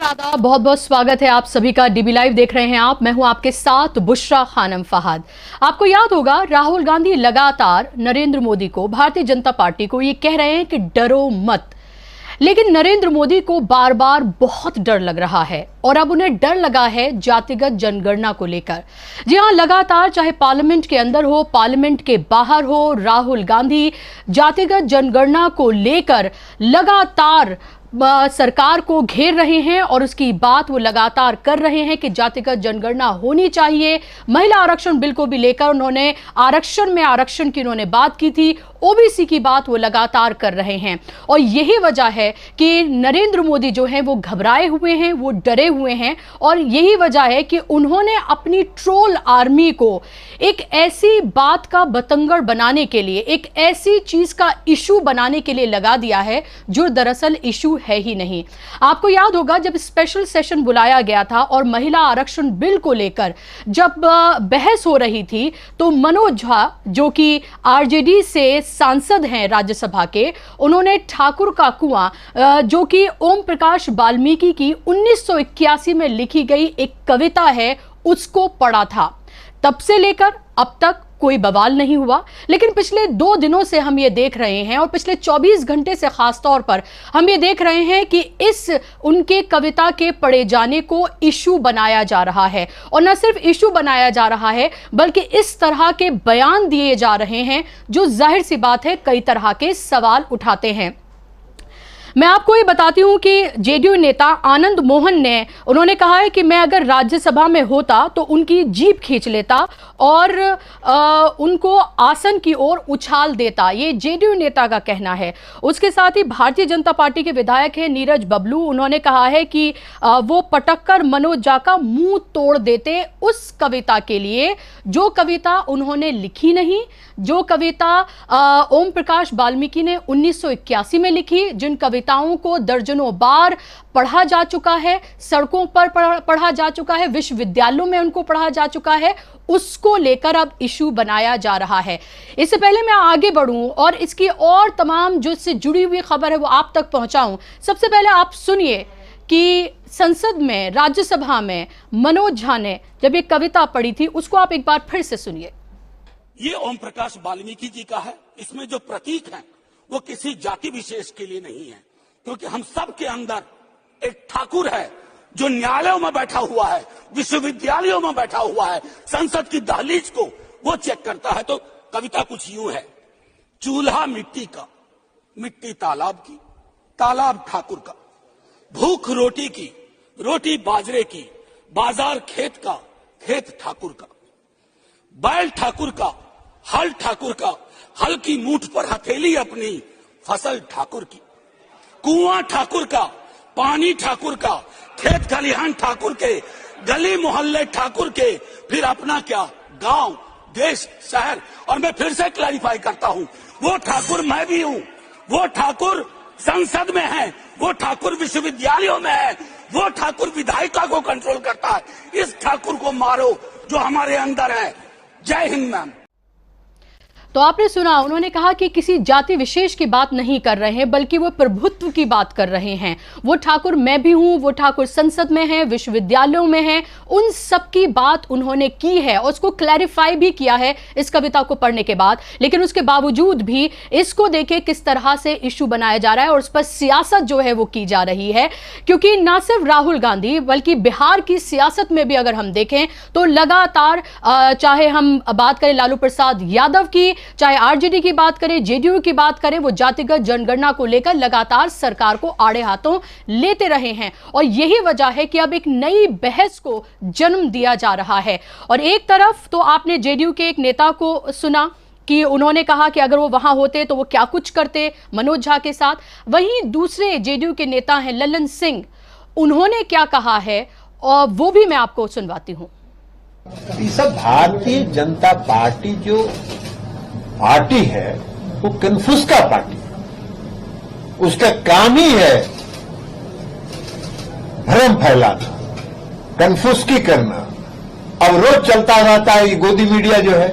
आदाब, बहुत बहुत स्वागत है आप सभी का। डीबी लाइव देख रहे हैं आप। मैं हूं आपके साथ बुशरा खानम फहाद। आपको याद होगा राहुल गांधी लगातार नरेंद्र मोदी को, भारतीय जनता पार्टी को ये कह रहे हैं कि डरो मत, लेकिन नरेंद्र मोदी को बार बार बहुत डर लग रहा है और अब उन्हें डर लगा है जातिगत जनगणना को लेकर। जी हां, लगातार चाहे पार्लियामेंट के अंदर हो, पार्लियामेंट के बाहर हो, राहुल गांधी जातिगत जनगणना को लेकर लगातार सरकार को घेर रहे हैं और उसकी बात वो लगातार कर रहे हैं कि जातिगत जनगणना होनी चाहिए। महिला आरक्षण बिल को भी लेकर उन्होंने आरक्षण की उन्होंने बात की थी। ओबीसी की बात वो लगातार कर रहे हैं और यही वजह है कि नरेंद्र मोदी जो हैं वो घबराए हुए हैं, वो डरे हुए हैं और यही वजह है कि उन्होंने अपनी ट्रोल आर्मी को एक ऐसी बात का बतंगड़ बनाने के लिए, एक ऐसी चीज का इशू बनाने के लिए लगा दिया है जो दरअसल इशू है ही नहीं। आपको याद होगा जब स्पेशल सेशन बुलाया गया था और महिला आरक्षण बिल को लेकर जब बहस हो रही थी तो मनोज झा जो कि आरजेडी से सांसद हैं राज्यसभा के, उन्होंने ठाकुर का कुआं जो कि ओम प्रकाश वाल्मीकि की 1981 में लिखी गई एक कविता है उसको पढ़ा था। तब से लेकर अब तक कोई बवाल नहीं हुआ, लेकिन पिछले 2 दिनों से हम ये देख रहे हैं और पिछले 24 घंटे से खास तौर पर हम ये देख रहे हैं कि इस उनके कविता के पढ़े जाने को इशू बनाया जा रहा है और न सिर्फ इशू बनाया जा रहा है बल्कि इस तरह के बयान दिए जा रहे हैं जो जाहिर सी बात है कई तरह के सवाल उठाते हैं। मैं आपको ये बताती हूं कि जेडीयू नेता आनंद मोहन ने उन्होंने कहा है कि मैं अगर राज्यसभा में होता तो उनकी जीभ खींच लेता और उनको आसन की ओर उछाल देता। ये जेडीयू नेता का कहना है। उसके साथ ही भारतीय जनता पार्टी के विधायक हैं नीरज बबलू, उन्होंने कहा है कि वो पटक कर मनोज झा का मुंह तोड़ देते उस कविता के लिए जो कविता उन्होंने लिखी नहीं, जो कविता ओम प्रकाश वाल्मीकि ने 1981 में लिखी, जिन कविताओं को दर्जनों बार पढ़ा जा चुका है, सड़कों पर पढ़ा जा चुका है, विश्वविद्यालयों में उनको पढ़ा जा चुका है, उसको लेकर अब इशू बनाया जा रहा है। इससे पहले मैं आगे बढ़ूं और इसकी और तमाम जो इससे जुड़ी हुई खबर है वो आप तक पहुंचाऊं, सबसे पहले आप सुनिए कि संसद में, राज्यसभा में मनोज झा ने जब ये कविता पढ़ी थी उसको आप एक बार फिर से सुनिए। ये ओम प्रकाश वाल्मीकि जी का है। इसमें जो प्रतीक है वो किसी जाति विशेष के लिए नहीं है, क्योंकि हम सब के अंदर एक ठाकुर है जो न्यायालयों में बैठा हुआ है, विश्वविद्यालयों में बैठा हुआ है, संसद की दहलीज को वो चेक करता है। तो कविता कुछ यूं है। चूल्हा मिट्टी का, मिट्टी तालाब की, तालाब ठाकुर का, भूख रोटी की, रोटी बाजरे की, बाजार खेत का, खेत ठाकुर का, बैल ठाकुर का, हल ठाकुर का, हल की मूठ पर हथेली अपनी, फसल ठाकुर की, कुआं ठाकुर का, पानी ठाकुर का, खेत खलिहान ठाकुर के, गली मोहल्ले ठाकुर के, फिर अपना क्या, गांव, देश, शहर। और मैं फिर से क्लैरिफाई करता हूं, वो ठाकुर मैं भी हूं, वो ठाकुर संसद में है, वो ठाकुर विश्वविद्यालयों में है, वो ठाकुर विधायिका को कंट्रोल करता है। इस ठाकुर को मारो जो हमारे अंदर है। जय हिंद मैम। तो आपने सुना, उन्होंने कहा कि किसी जाति विशेष की बात नहीं कर रहे हैं बल्कि वो प्रभुत्व की बात कर रहे हैं। वो ठाकुर मैं भी हूं, वो ठाकुर संसद में है, विश्वविद्यालयों में है, उन सब की बात उन्होंने की है और उसको क्लैरिफाई भी किया है इस कविता को पढ़ने के बाद। लेकिन उसके बावजूद भी इसको देखे किस तरह से इशू बनाया जा रहा है और उस पर सियासत जो है वो की जा रही है, क्योंकि ना सिर्फ राहुल गांधी बल्कि बिहार की सियासत में भी अगर हम देखें तो लगातार चाहे हम बात करें लालू प्रसाद यादव की, चाहे आरजेडी की बात करें, जेडीयू की बात करें, वो जातिगत जनगणना को लेकर लगातार सरकार को आड़े हाथों लेते रहे हैं और यही वजह है कि अब एक नई बहस को जन्म दिया जा रहा है। और एक तरफ तो आपने जेडीयू के एक नेता को सुना कि उन्होंने कहा कि अगर वो वहां होते तो वो क्या कुछ करते मनोज झा के साथ। वहीं दूसरे जेडीयू के नेता हैं ललन सिंह, उन्होंने क्या कहा है और वो भी मैं आपको सुनवाती हूं। सब भारतीय जनता पार्टी जो पार्टी है वो कन्फ्यूज का पार्टी है। उसका काम ही है भ्रम फैलाना, कन्फ्यूज की करना। अब रोज चलता रहता है ये गोदी मीडिया जो है,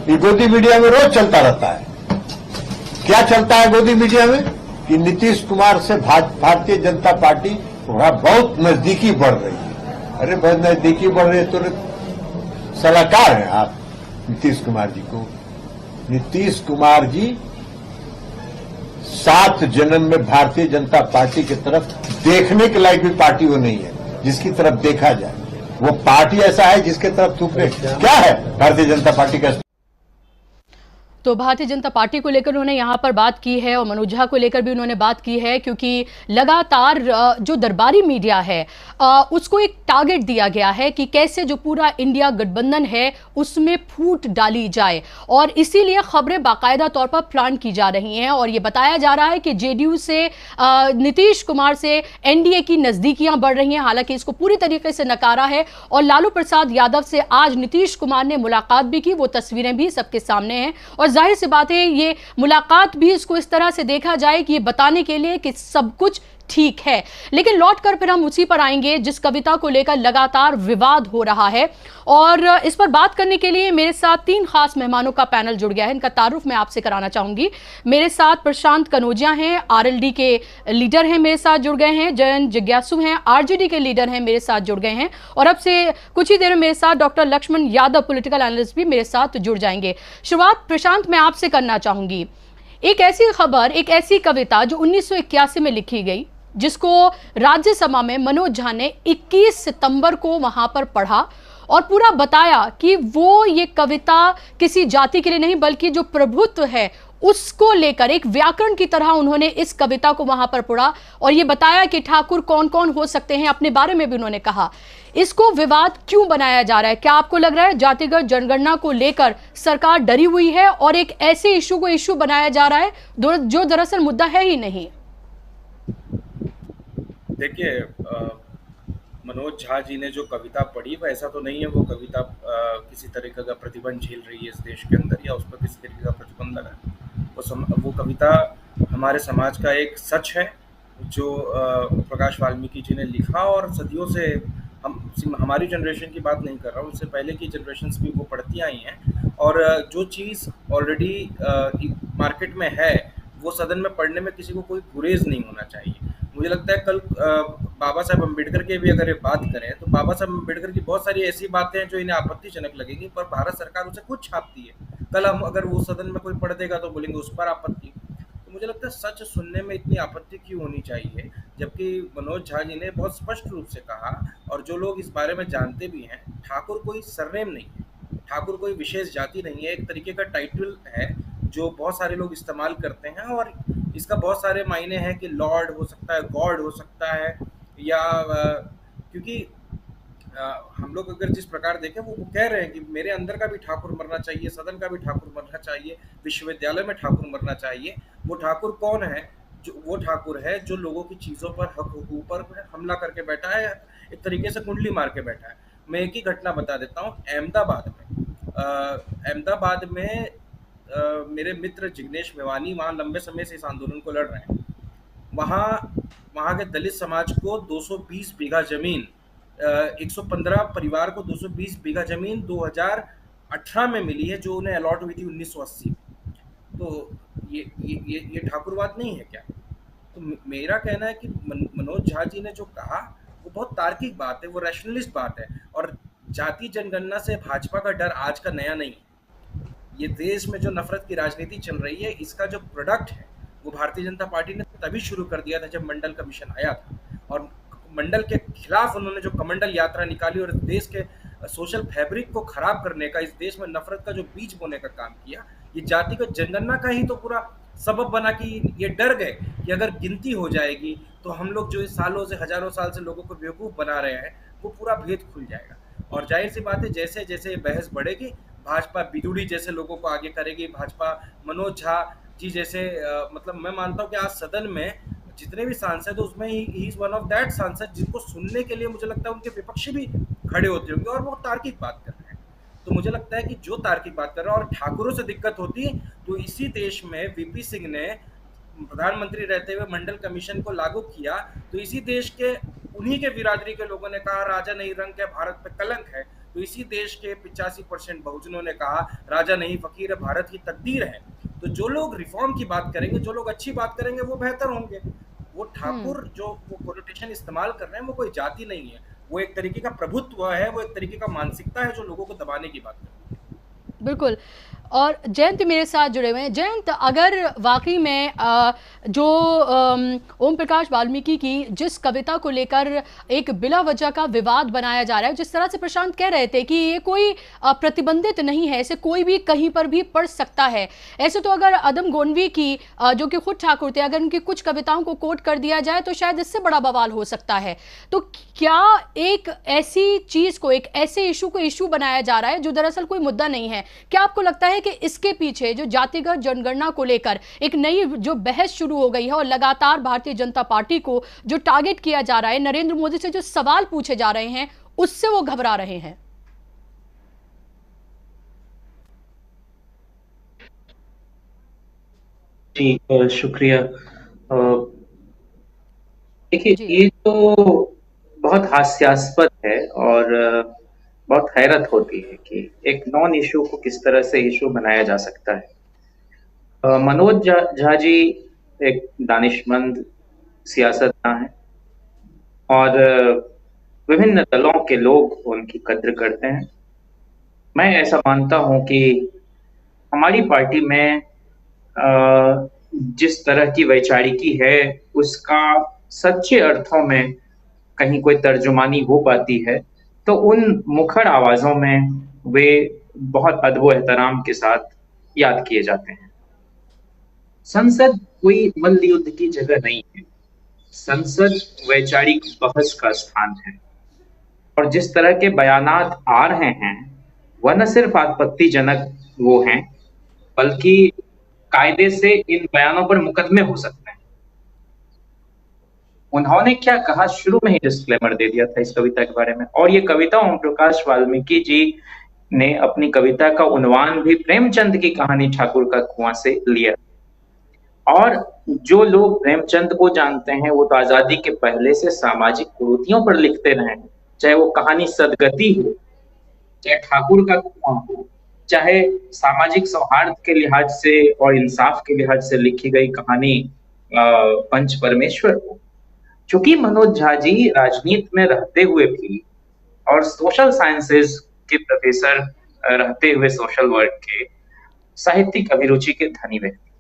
ये गोदी मीडिया में रोज चलता रहता है। क्या चलता है गोदी मीडिया में कि नीतीश कुमार से भारतीय जनता पार्टी थोड़ा बहुत नजदीकी बढ़ रही है। अरे बहुत नजदीकी बढ़ रही है तो सलाहकार हैं आप नीतीश कुमार जी को। नीतीश कुमार जी 7 जन्म में भारतीय जनता पार्टी की तरफ देखने के लायक भी पार्टी वो नहीं है जिसकी तरफ देखा जाए। वो पार्टी ऐसा है जिसके तरफ थूकने क्या है भारतीय जनता पार्टी का। तो भारतीय जनता पार्टी को लेकर उन्होंने यहाँ पर बात की है और मनोज झा को लेकर भी उन्होंने बात की है, क्योंकि लगातार जो दरबारी मीडिया है उसको एक टारगेट दिया गया है कि कैसे जो पूरा इंडिया गठबंधन है उसमें फूट डाली जाए, और इसीलिए खबरें बाकायदा तौर पर प्लान की जा रही हैं। और ये बताया जा रहा है कि जेडीयू से नीतीश कुमार से एनडीए की नजदीकियां बढ़ रही हैं, हालांकि इसको पूरी तरीके से नकारा है। और लालू प्रसाद यादव से आज नीतीश कुमार ने मुलाकात भी की, वो तस्वीरें भी सबके सामने हैं। और जाहिर सी बात है ये मुलाकात भी इसको इस तरह से देखा जाए कि ये बताने के लिए कि सब कुछ ठीक है। लेकिन लौटकर फिर हम उसी पर आएंगे जिस कविता को लेकर लगातार विवाद हो रहा है, और इस पर बात करने के लिए मेरे साथ 3 खास मेहमानों का पैनल जुड़ गया है। इनका तारुफ मैं आपसे कराना चाहूंगी। मेरे साथ प्रशांत कनौजिया हैं, आरएलडी के लीडर हैं, मेरे साथ जुड़ गए हैं। जयंत जिज्ञासु हैं, आरजेडी के लीडर हैं, मेरे साथ जुड़ गए हैं। और अब से कुछ ही देर में मेरे साथ doctor Laxman Yadav political analyst भी मेरे साथ जुड़ जाएंगे। शुरुआत प्रशांत मैं आपसे करना चाहूंगी। एक ऐसी खबर, एक ऐसी कविता जो 1981 में लिखी गई, जिसको राज्यसभा में मनोज झा ने 21 सितंबर को वहां पर पढ़ा और पूरा बताया कि वो ये कविता किसी जाति के लिए नहीं बल्कि जो प्रभुत्व है उसको लेकर एक व्याकरण की तरह उन्होंने इस कविता को वहां पर पढ़ा और ये बताया कि ठाकुर कौन कौन हो सकते हैं, अपने बारे में भी उन्होंने कहा। इसको विवाद क्यों बनाया जा रहा है? क्या आपको लग रहा है जातिगत जनगणना को लेकर सरकार डरी हुई है और एक ऐसे इशू को इशू बनाया जा रहा है जो दरअसल मुद्दा है ही नहीं? देखिए, मनोज झा जी ने जो कविता पढ़ी वो ऐसा तो नहीं है वो कविता किसी तरीके का प्रतिबंध झेल रही है इस देश के अंदर या उस पर किसी तरीके का प्रतिबंध लगा है। वो कविता हमारे समाज का एक सच है जो प्रकाश वाल्मीकि जी ने लिखा, और सदियों से हमारी जनरेशन की बात नहीं कर रहा हूँ, उससे पहले की जनरेशन्स भी वो पढ़ती आई हैं। और जो चीज़ ऑलरेडी मार्केट में है वो सदन में पढ़ने में किसी को कोई गुरेज नहीं होना चाहिए। मुझे लगता है कल बाबा साहब अम्बेडकर के भी अगर ये बात करें तो बाबा साहब अम्बेडकर की बहुत सारी ऐसी बातें हैं जो इन्हें आपत्तिजनक लगेगी, पर भारत सरकार उसे खुद छापती है। कल हम अगर वो सदन में कोई पढ़ देगा तो बोलेंगे उस पर आपत्ति। तो मुझे लगता है सच सुनने में इतनी आपत्ति क्यों होनी चाहिए, जबकि मनोज झा जी ने बहुत स्पष्ट रूप से कहा, और जो लोग इस बारे में जानते भी हैं, ठाकुर कोई सरनेम नहीं है, ठाकुर कोई विशेष जाति नहीं है, एक तरीके का टाइटल है जो बहुत सारे लोग इस्तेमाल करते हैं, और इसका बहुत सारे मायने हैं कि लॉर्ड हो सकता है, गॉड हो सकता है, या क्योंकि हम लोग अगर जिस प्रकार देखें वो कह रहे हैं कि मेरे अंदर का भी ठाकुर मरना चाहिए, सदन का भी ठाकुर मरना चाहिए, विश्वविद्यालय में ठाकुर मरना चाहिए। वो ठाकुर कौन है? जो वो ठाकुर है जो लोगों की चीज़ों पर, हक हुकूक पर हमला करके बैठा है, एक तरीके से कुंडली मार के बैठा है। मैं एक ही घटना बता देता हूँ। अहमदाबाद में मेरे मित्र जिग्नेश मेवानी वहाँ लंबे समय से इस आंदोलन को लड़ रहे हैं। वहाँ के दलित समाज को 220 बीघा जमीन, 115 परिवार को 220 बीघा जमीन 2018 में मिली है, जो उन्हें अलॉट हुई थी 1980। तो ये ठाकुरवाद नहीं है क्या? तो मेरा कहना है कि मनोज झा जी ने जो कहा वो बहुत तार्किक बात है, वो रैशनलिस्ट बात है, और जाति जनगणना से भाजपा का डर आज का नया नहीं है। ये देश में जो नफरत की राजनीति चल रही है, इसका जो प्रोडक्ट है वो भारतीय जनता पार्टी ने तभी शुरू कर दिया था जब मंडल कमीशन आया था, और मंडल के खिलाफ उन्होंने जो कमंडल यात्रा निकाली और देश के सोशल फैब्रिक को खराब करने का, इस देश में नफरत का जो बीज बोने का काम किया, ये जाति को जनगणना का ही तो पूरा सबब बना कि ये डर गए कि अगर गिनती हो जाएगी तो हम लोग जो इस सालों से, हजारों साल से लोगों को बेवकूफ़ बना रहे हैं वो पूरा भेद खुल जाएगा। और जाहिर सी बात है जैसे जैसे बहस बढ़ेगी, भाजपा बिदुड़ी जैसे लोगों को आगे करेगी, भाजपा मनोज झा जी जैसे मतलब मैं मानता हूँ कि आज सदन में जितने भी सांसद है उसमें he is one of that सांसद जिनको सुनने के लिए मुझे लगता है उनके विपक्षी भी खड़े होते होंगे और वो तार्किक बात कर रहे हैं। तो मुझे लगता है कि जो तार्किक बात कर रहा है, और ठाकुरों से दिक्कत होती तो इसी देश में वीपी सिंह ने प्रधानमंत्री रहते हुए मंडल कमीशन को लागू किया, तो इसी देश के उन्हीं के बिरादरी के लोगों ने कहा राजा नहीं रंक है, भारत पे कलंक है। तो इसी देश के 85% बहुजनों ने कहा राजा नहीं फकीर है, भारत की तकदीर है। तो जो लोग रिफॉर्म की बात करेंगे, जो लोग अच्छी बात करेंगे वो बेहतर होंगे। वो ठाकुर जो वो कोनोटेशन इस्तेमाल कर रहे हैं वो कोई जाति नहीं है, वो एक तरीके का प्रभुत्व है, वो एक तरीके का मानसिकता है जो लोगों को दबाने की बात करती है। बिल्कुल। और जयंत मेरे साथ जुड़े हुए हैं। जयंत, अगर वाकई में जो ओम प्रकाश वाल्मीकि की जिस कविता को लेकर एक बिला वजह का विवाद बनाया जा रहा है, जिस तरह से प्रशांत कह रहे थे कि ये कोई प्रतिबंधित नहीं है, इसे कोई भी कहीं पर भी पढ़ सकता है, ऐसे तो अगर अदम गोंडवी की जो कि खुद ठाकुर थे, अगर उनकी कुछ कविताओं को कोट कर दिया जाए तो शायद इससे बड़ा बवाल हो सकता है। तो क्या एक ऐसी चीज को, एक ऐसे इशू को इशू बनाया जा रहा है जो दरअसल कोई मुद्दा नहीं है? क्या आपको लगता है कि इसके पीछे जो जातिगत जनगणना को लेकर एक नई जो बहस शुरू हो गई है और लगातार भारतीय जनता पार्टी को जो टारगेट किया जा रहा है, नरेंद्र मोदी से जो सवाल पूछे जा रहे हैं, उससे वो घबरा रहे हैं? जी शुक्रिया। देखिए, जी ये तो बहुत हास्यास्पद है और बहुत हैरत होती है कि एक नॉन इशू को किस तरह से इशू बनाया जा सकता है। मनोज झा जी एक दानिशमंद सियासतदान है और विभिन्न दलों के लोग उनकी कद्र करते हैं। मैं ऐसा मानता हूं कि हमारी पार्टी में जिस तरह की वैचारिकी है उसका सच्चे अर्थों में कहीं कोई तर्जुमानी हो पाती है तो उन मुखर आवाजों में वे बहुत अदब एहतराम के साथ याद किए जाते हैं। संसद कोई मल्ल युद्ध की जगह नहीं है, संसद वैचारिक बहस का स्थान है और जिस तरह के बयानात आ रहे हैं वह न सिर्फ आपत्तिजनक वो हैं बल्कि कायदे से इन बयानों पर मुकदमे हो सकते हैं। उन्होंने क्या कहा, शुरू में ही डिस्क्लेमर दे दिया था इस कविता के बारे में। और ये कविता ओम प्रकाश वाल्मीकि जी ने अपनी कविता का उन्वान भी प्रेमचंद की कहानी ठाकुर का कुआं से लिया। और जो लोग प्रेमचंद को जानते हैं वो तो आजादी के पहले से सामाजिक कुरीतियों पर लिखते रहे हैं, चाहे वो कहानी सदगति हो, चाहे ठाकुर का कुआं हो, चाहे सामाजिक सौहार्द के लिहाज से और इंसाफ के लिहाज से लिखी गई कहानी पंच परमेश्वर हो। चूंकि मनोज झा जी राजनीति में रहते हुए भी और सोशल साइंसेज के प्रोफेसर रहते हुए सोशल वर्क के साहित्यिक अभिरुचि के धनी व्यक्ति,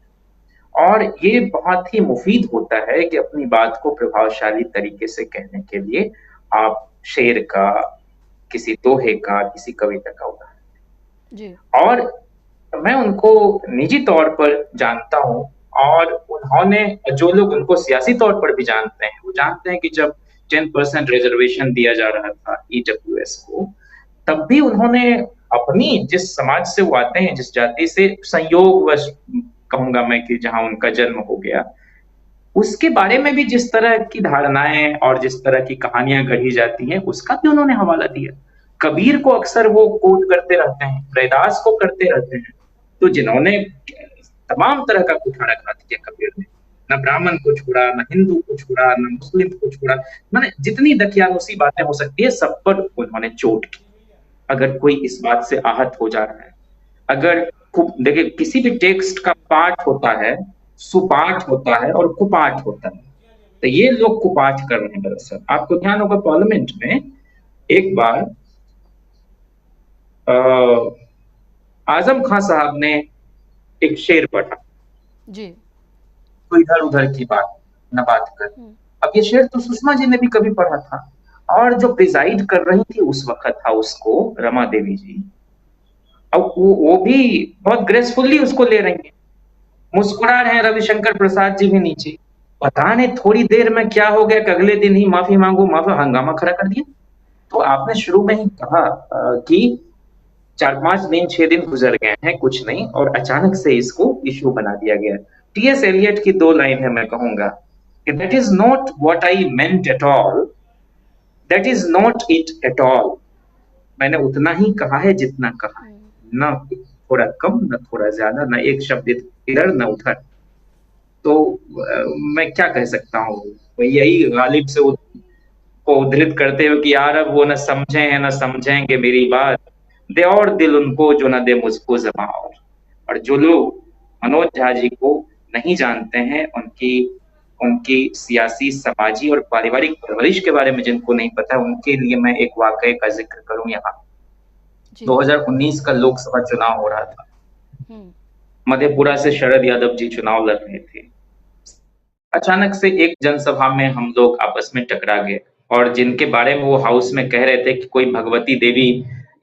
और ये बहुत ही मुफीद होता है कि अपनी बात को प्रभावशाली तरीके से कहने के लिए आप शेर का, किसी दोहे का, किसी कविता का उदाहरण जी। और मैं उनको निजी तौर पर जानता हूं और उन्होंने, जो लोग उनको सियासी तौर पर भी जानते हैं, वो जानते हैं कि जब 10% रिजर्वेशन दिया जा रहा था ईडब्ल्यूएस को, तब भी उन्होंने अपनी जिस समाज से वो आते हैं, जिस जाति से संयोगवश कहूंगा मैं कि जहां उनका जन्म हो गया, उसके बारे में भी जिस तरह की धारणाएं और जिस तरह की कहानियां गढ़ी जाती हैं उसका भी उन्होंने हवाला दिया। कबीर को अक्सर वो कोट करते रहते हैं, रैदास को करते रहते हैं, तो जिन्होंने तमाम तरह का कुठाराघात किया कबीर ने, न ब्राह्मण को छोड़ा, न हिंदू को छोड़ा, न मुस्लिम को छोड़ा, मैंने जितनी दकियानूसी बातें हो सकती है सब पर उन्होंने चोट की। अगर कोई इस बात से आहत हो जा रहा है, अगर देखिए किसी भी टेक्स्ट का पाठ होता है, सुपाठ होता है और कुपाठ होता है, तो ये लोग कुपाठ कर रहे हैं। दरअसल आपको ध्यान होगा पार्लियामेंट में एक बार आजम खान साहब ने एक शेर पढ़ा जी। तो इधर उधर की बात न बात कर। अब ये शेर तो सुषमा जी ने भी कभी पढ़ा था और जो प्रिजाइड कर रही थी उस वक्त था उसको रमा देवी जी, अब वो भी बहुत ग्रेसफुली उसको ले रही है, मुस्कुरा रहे हैं रविशंकर प्रसाद जी भी नीचे। पता नहीं थोड़ी देर में क्या हो गया कि अगले दिन ही माफी मांगो, माफी, हंगामा खड़ा कर दिया। तो आपने शुरू में ही कहा कि 4-5 दिन 6 दिन गुजर गए हैं, कुछ नहीं, और अचानक से इसको इश्यू बना दिया गया। टीएस एलियट की 2 लाइन है, मैं कहूंगा कि that is not what I meant at all, that is not it at all. मैंने उतना ही कहा है जितना कहा है, ना थोड़ा कम, ना थोड़ा ज्यादा, ना एक शब्द इधर ना उधर। तो मैं क्या कह सकता हूँ, यही गालिब से को उद्धृत करते हुए कि यार अब वो न समझे हैं न समझेंगे मेरी बात, दे और दिल उनको जो न दे मुझको ज़बां। और जो लोग मनोज झा जी को नहीं जानते हैं, उनकी उनकी सियासी, समाजी और पारिवारिक परवरिश के बारे में जिनको नहीं पता, उनके लिए मैं एक वाकये का जिक्र करूं यहाँ। जी। 2019 का लोकसभा चुनाव हो रहा था। हम्म। मधेपुरा से शरद यादव जी चुनाव लड़ रहे थे। अचानक से एक जनसभा में हम लोग आपस में टकरा गए, और जिनके बारे में वो हाउस में कह रहे थे कि कोई भगवती देवी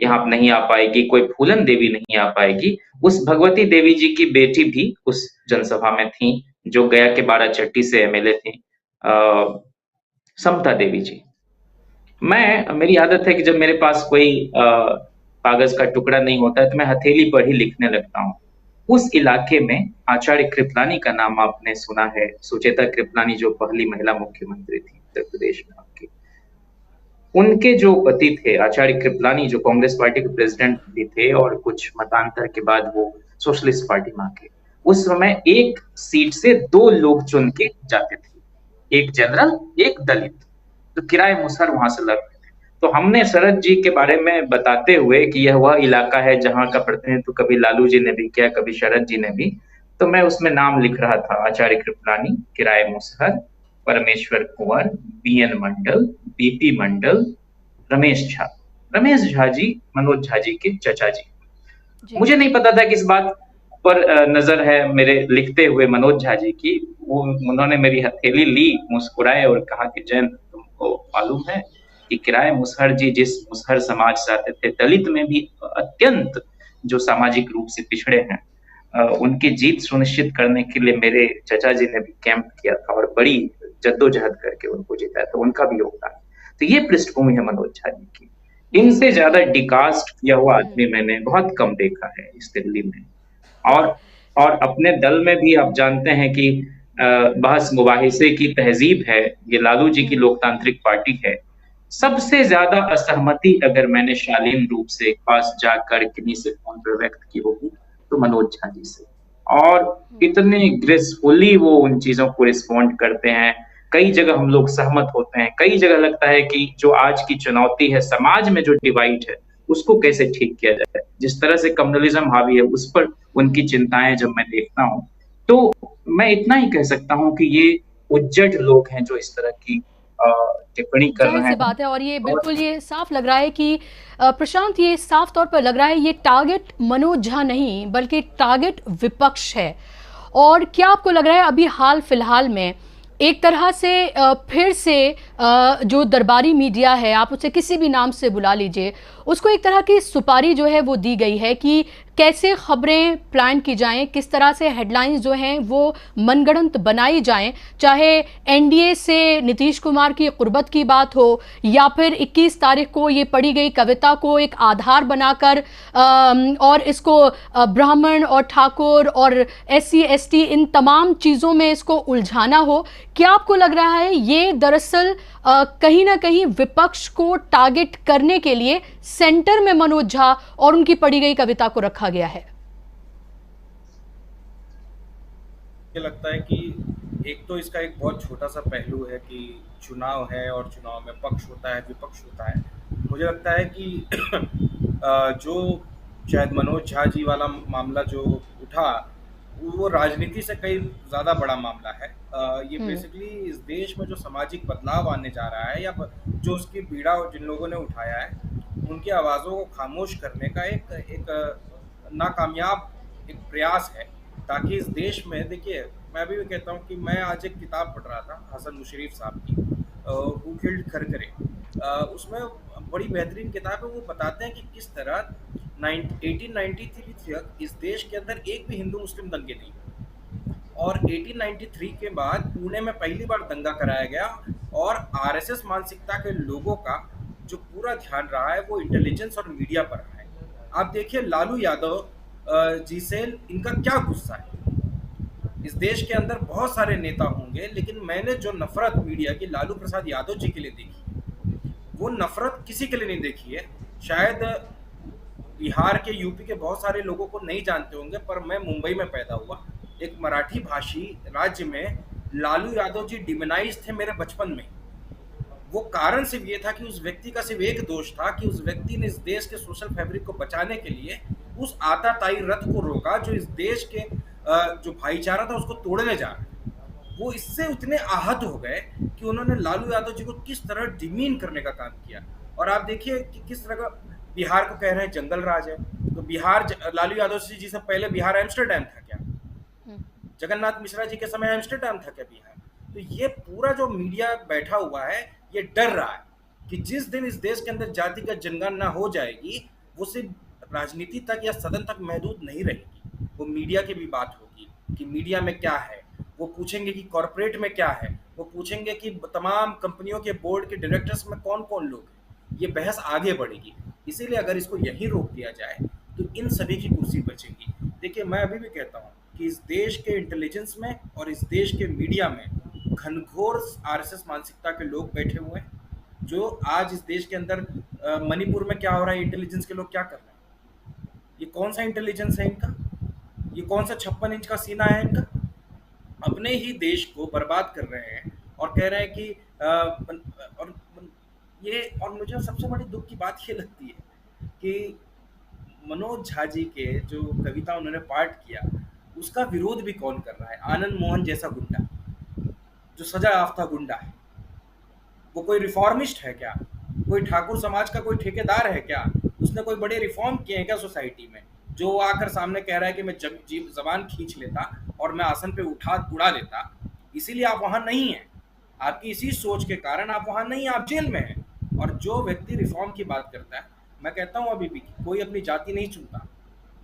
यहाँ नहीं आ पाएगी, कोई फूलन देवी नहीं आ पाएगी, उस भगवती देवी जी की बेटी भी उस जनसभा में थी, जो गया के बाराचट्टी से एमएलए थी, समता देवी जी। मेरी आदत है कि जब मेरे पास कोई कागज का टुकड़ा नहीं होता है तो मैं हथेली पर ही लिखने लगता हूँ। उस इलाके में आचार्य कृपलानी का नाम आपने सुना है, सुचेता कृपलानी, जो पहली महिला मुख्यमंत्री थी उत्तर प्रदेश में आपकी। उनके जो पति थे आचार्य कृपलानी, जो कांग्रेस पार्टी के प्रेसिडेंट भी थे और कुछ मतांतर के बाद वो सोशलिस्ट पार्टी में आके, उस समय एक सीट से 2 लोग चुन के जाते थे, एक जनरल, एक दलित, तो किराए मुसहर वहां से लड़ रहे थे। तो हमने शरद जी के बारे में बताते हुए कि यह वह इलाका है जहां का प्रतिनिधित्व कभी लालू जी ने भी किया, कभी शरद जी ने भी, तो मैं उसमें नाम लिख रहा था, आचार्य कृपलानी, किराए मुसहर, परमेश्वर कुंवर, बीएन मंडल, बीपी मंडल, रमेश झा जी मनोज झा जी के चचा जी। मुझे नहीं पता था कि इस बात पर नजर है मेरे लिखते हुए मनोज झा जी की। उन्होंने मेरी हथेली ली, मुस्कुराए और कहा कि जैन, तुमको मालूम है कि किराए मुसहर जी जिस मुसहर समाज से आते थे, दलित में भी अत्यंत जो सामाजिक रूप से पिछड़े हैं, उनकी जीत सुनिश्चित करने के लिए मेरे चचा जी ने भी कैंप किया था और बड़ी जद्दोजहद करके उनको जीता था, उनका भी योगदान। तो ये पृष्ठभूमि है मनोज झा जी की। इनसे ज्यादा डिकास्ट किया हुआ आदमी मैंने बहुत कम देखा है इस दिल्ली में। और अपने दल में भी आप जानते हैं कि बहस मुबाहिसे की तहजीब है, ये लालू जी की लोकतांत्रिक पार्टी है। सबसे ज्यादा असहमति अगर मैंने शालीन रूप से पास जाकर किन्हीं से फोन पर व्यक्त की होगी तो मनोज झा जी से, और इतने ग्रेसफुली वो उन चीजों को रिस्पॉन्ड करते हैं। कई जगह हम लोग सहमत होते हैं, कई जगह लगता है कि जो आज की चुनौती है, समाज में जो डिवाइड है, उसको कैसे ठीक किया जाए, जिस तरह से कम्युनलिज्म हावी है उस पर उनकी चिंताएं जब मैं देखता हूँ, तो मैं इतना ही कह सकता हूँ कि ये उज्जड लोग हैं जो इस तरह की टिप्पणी कर रहे हैं। बात है, और ये बिल्कुल ये साफ लग रहा है कि प्रशांत, ये साफ तौर पर लग रहा है ये टारगेट मनोज झा नहीं बल्कि टारगेट विपक्ष है। और क्या आपको लग रहा है अभी हाल फिलहाल में एक तरह से फिर से जो दरबारी मीडिया है, आप उसे किसी भी नाम से बुला लीजिए, उसको एक तरह की सुपारी जो है वो दी गई है कि कैसे खबरें प्लान की जाएं, किस तरह से हेडलाइंस जो हैं वो मनगढ़ंत बनाई जाएं, चाहे एनडीए से नीतीश कुमार की कुर्बत की बात हो या फिर 21 तारीख को ये पढ़ी गई कविता को एक आधार बनाकर और इसको ब्राह्मण और ठाकुर और SC ST इन तमाम चीज़ों में इसको उलझाना हो। क्या आपको लग रहा है ये दरअसल कहीं ना कहीं विपक्ष को टारगेट करने के लिए सेंटर में मनोज झा और उनकी पढ़ी गई कविता को रखा गया है? मुझे लगता है कि एक तो इसका एक बहुत छोटा सा पहलू है कि चुनाव है और चुनाव में पक्ष होता है, विपक्ष होता है। मुझे लगता है कि जो शायद मनोज झा जी वाला मामला जो उठा, वो राजनीति से कई ज़्यादा बड़ा मामला है। ये बेसिकली इस देश में जो सामाजिक बदलाव आने जा रहा है या जो उसकी पीड़ा जिन लोगों ने उठाया है, उनकी आवाज़ों को खामोश करने का एक नाकामयाब एक प्रयास है, ताकि इस देश में, देखिए मैं अभी भी कहता हूँ कि मैं आज एक किताब पढ़ रहा था हसन मुशर्रफ साहब की, हू किल्ड खरखरे। उसमें बड़ी बेहतरीन किताब है। वो बताते हैं कि किस तरह 1893 तक इस देश के अंदर एक भी हिंदू मुस्लिम दंगे नहीं, और 1893 के बाद पुणे में पहली बार दंगा कराया गया, और RSS मानसिकता के लोगों का जो पूरा ध्यान रहा है वो इंटेलिजेंस और मीडिया पर रहा है। आप देखिए लालू यादव जी से इनका क्या गुस्सा है। इस देश के अंदर बहुत सारे नेता होंगे, लेकिन मैंने जो नफरत मीडिया की लालू प्रसाद यादव जी के लिए देखी, वो नफरत किसी के लिए नहीं देखी है। शायद बिहार के, यूपी के बहुत सारे लोगों को नहीं जानते होंगे, पर मैं मुंबई में पैदा हुआ, एक मराठी भाषी राज्य में लालू यादव जी डिमोनाइज थे मेरे बचपन में। वो कारण सिर्फ ये था कि उस व्यक्ति का सिर्फ एक दोष था कि उस व्यक्ति ने इस देश के सोशल फैब्रिक को बचाने के लिए उस आताताई रथ को रोका जो इस देश के जो भाईचारा था उसको तोड़ने जा रहा है। वो इससे उतने आहत हो गए कि उन्होंने लालू यादव जी को किस तरह डिमीन करने का काम किया। और आप देखिए कि किस तरह का बिहार को कह रहे हैं जंगल राज है। तो बिहार लालू यादव जी से पहले बिहार एम्स्टर्डम था क्या? जगन्नाथ मिश्रा जी के समय एम्स्टर्डम था क्या बिहार? तो ये पूरा जो मीडिया बैठा हुआ है ये डर रहा है कि जिस दिन इस देश के अंदर जातिगत जनगणना हो जाएगी वो सिर्फ राजनीति तक या सदन तक महदूद नहीं रहेगी, वो मीडिया की भी बात होगी कि मीडिया में क्या है, वो पूछेंगे कि कॉर्पोरेट में क्या है, वो पूछेंगे कि तमाम कंपनियों के बोर्ड के डायरेक्टर्स में कौन कौन लोग हैं। ये बहस आगे बढ़ेगी। इसीलिए अगर इसको यहीं रोक दिया जाए तो इन सभी की कुर्सी बचेगी। देखिए, मैं अभी भी कहता हूँ कि इस देश के इंटेलिजेंस में और इस देश के मीडिया में घनघोर आरएसएस मानसिकता के लोग बैठे हुए हैं, जो आज इस देश के अंदर मणिपुर में क्या हो रहा है, इंटेलिजेंस के लोग क्या कर रहे हैं, ये कौन सा इंटेलिजेंस है इनका, ये कौन सा 56 इंच का सीना है इनका। अपने ही देश को बर्बाद कर रहे हैं और कह रहे हैं कि और मुझे सबसे बड़ी दुख की बात ये लगती है कि मनोज झा जी के जो कविता उन्होंने पाठ किया उसका विरोध भी कौन कर रहा है? आनंद मोहन जैसा गुंडा, जो सजा याफ्ता गुंडा है। वो कोई रिफॉर्मिस्ट है क्या? कोई ठाकुर समाज का कोई ठेकेदार है क्या? उसने कोई बड़े रिफॉर्म किए हैं क्या सोसाइटी में, जो आकर सामने कह रहा है कि मैं जबान खींच लेता और मैं आसन पे उड़ा लेता? इसीलिए आप वहां नहीं हैं, आपकी इसी सोच के कारण आप वहां नहीं, आप जेल में हैं। और जो व्यक्ति रिफॉर्म की बात करता है, मैं कहता हूं अभी भी कोई अपनी जाति नहीं चुनता।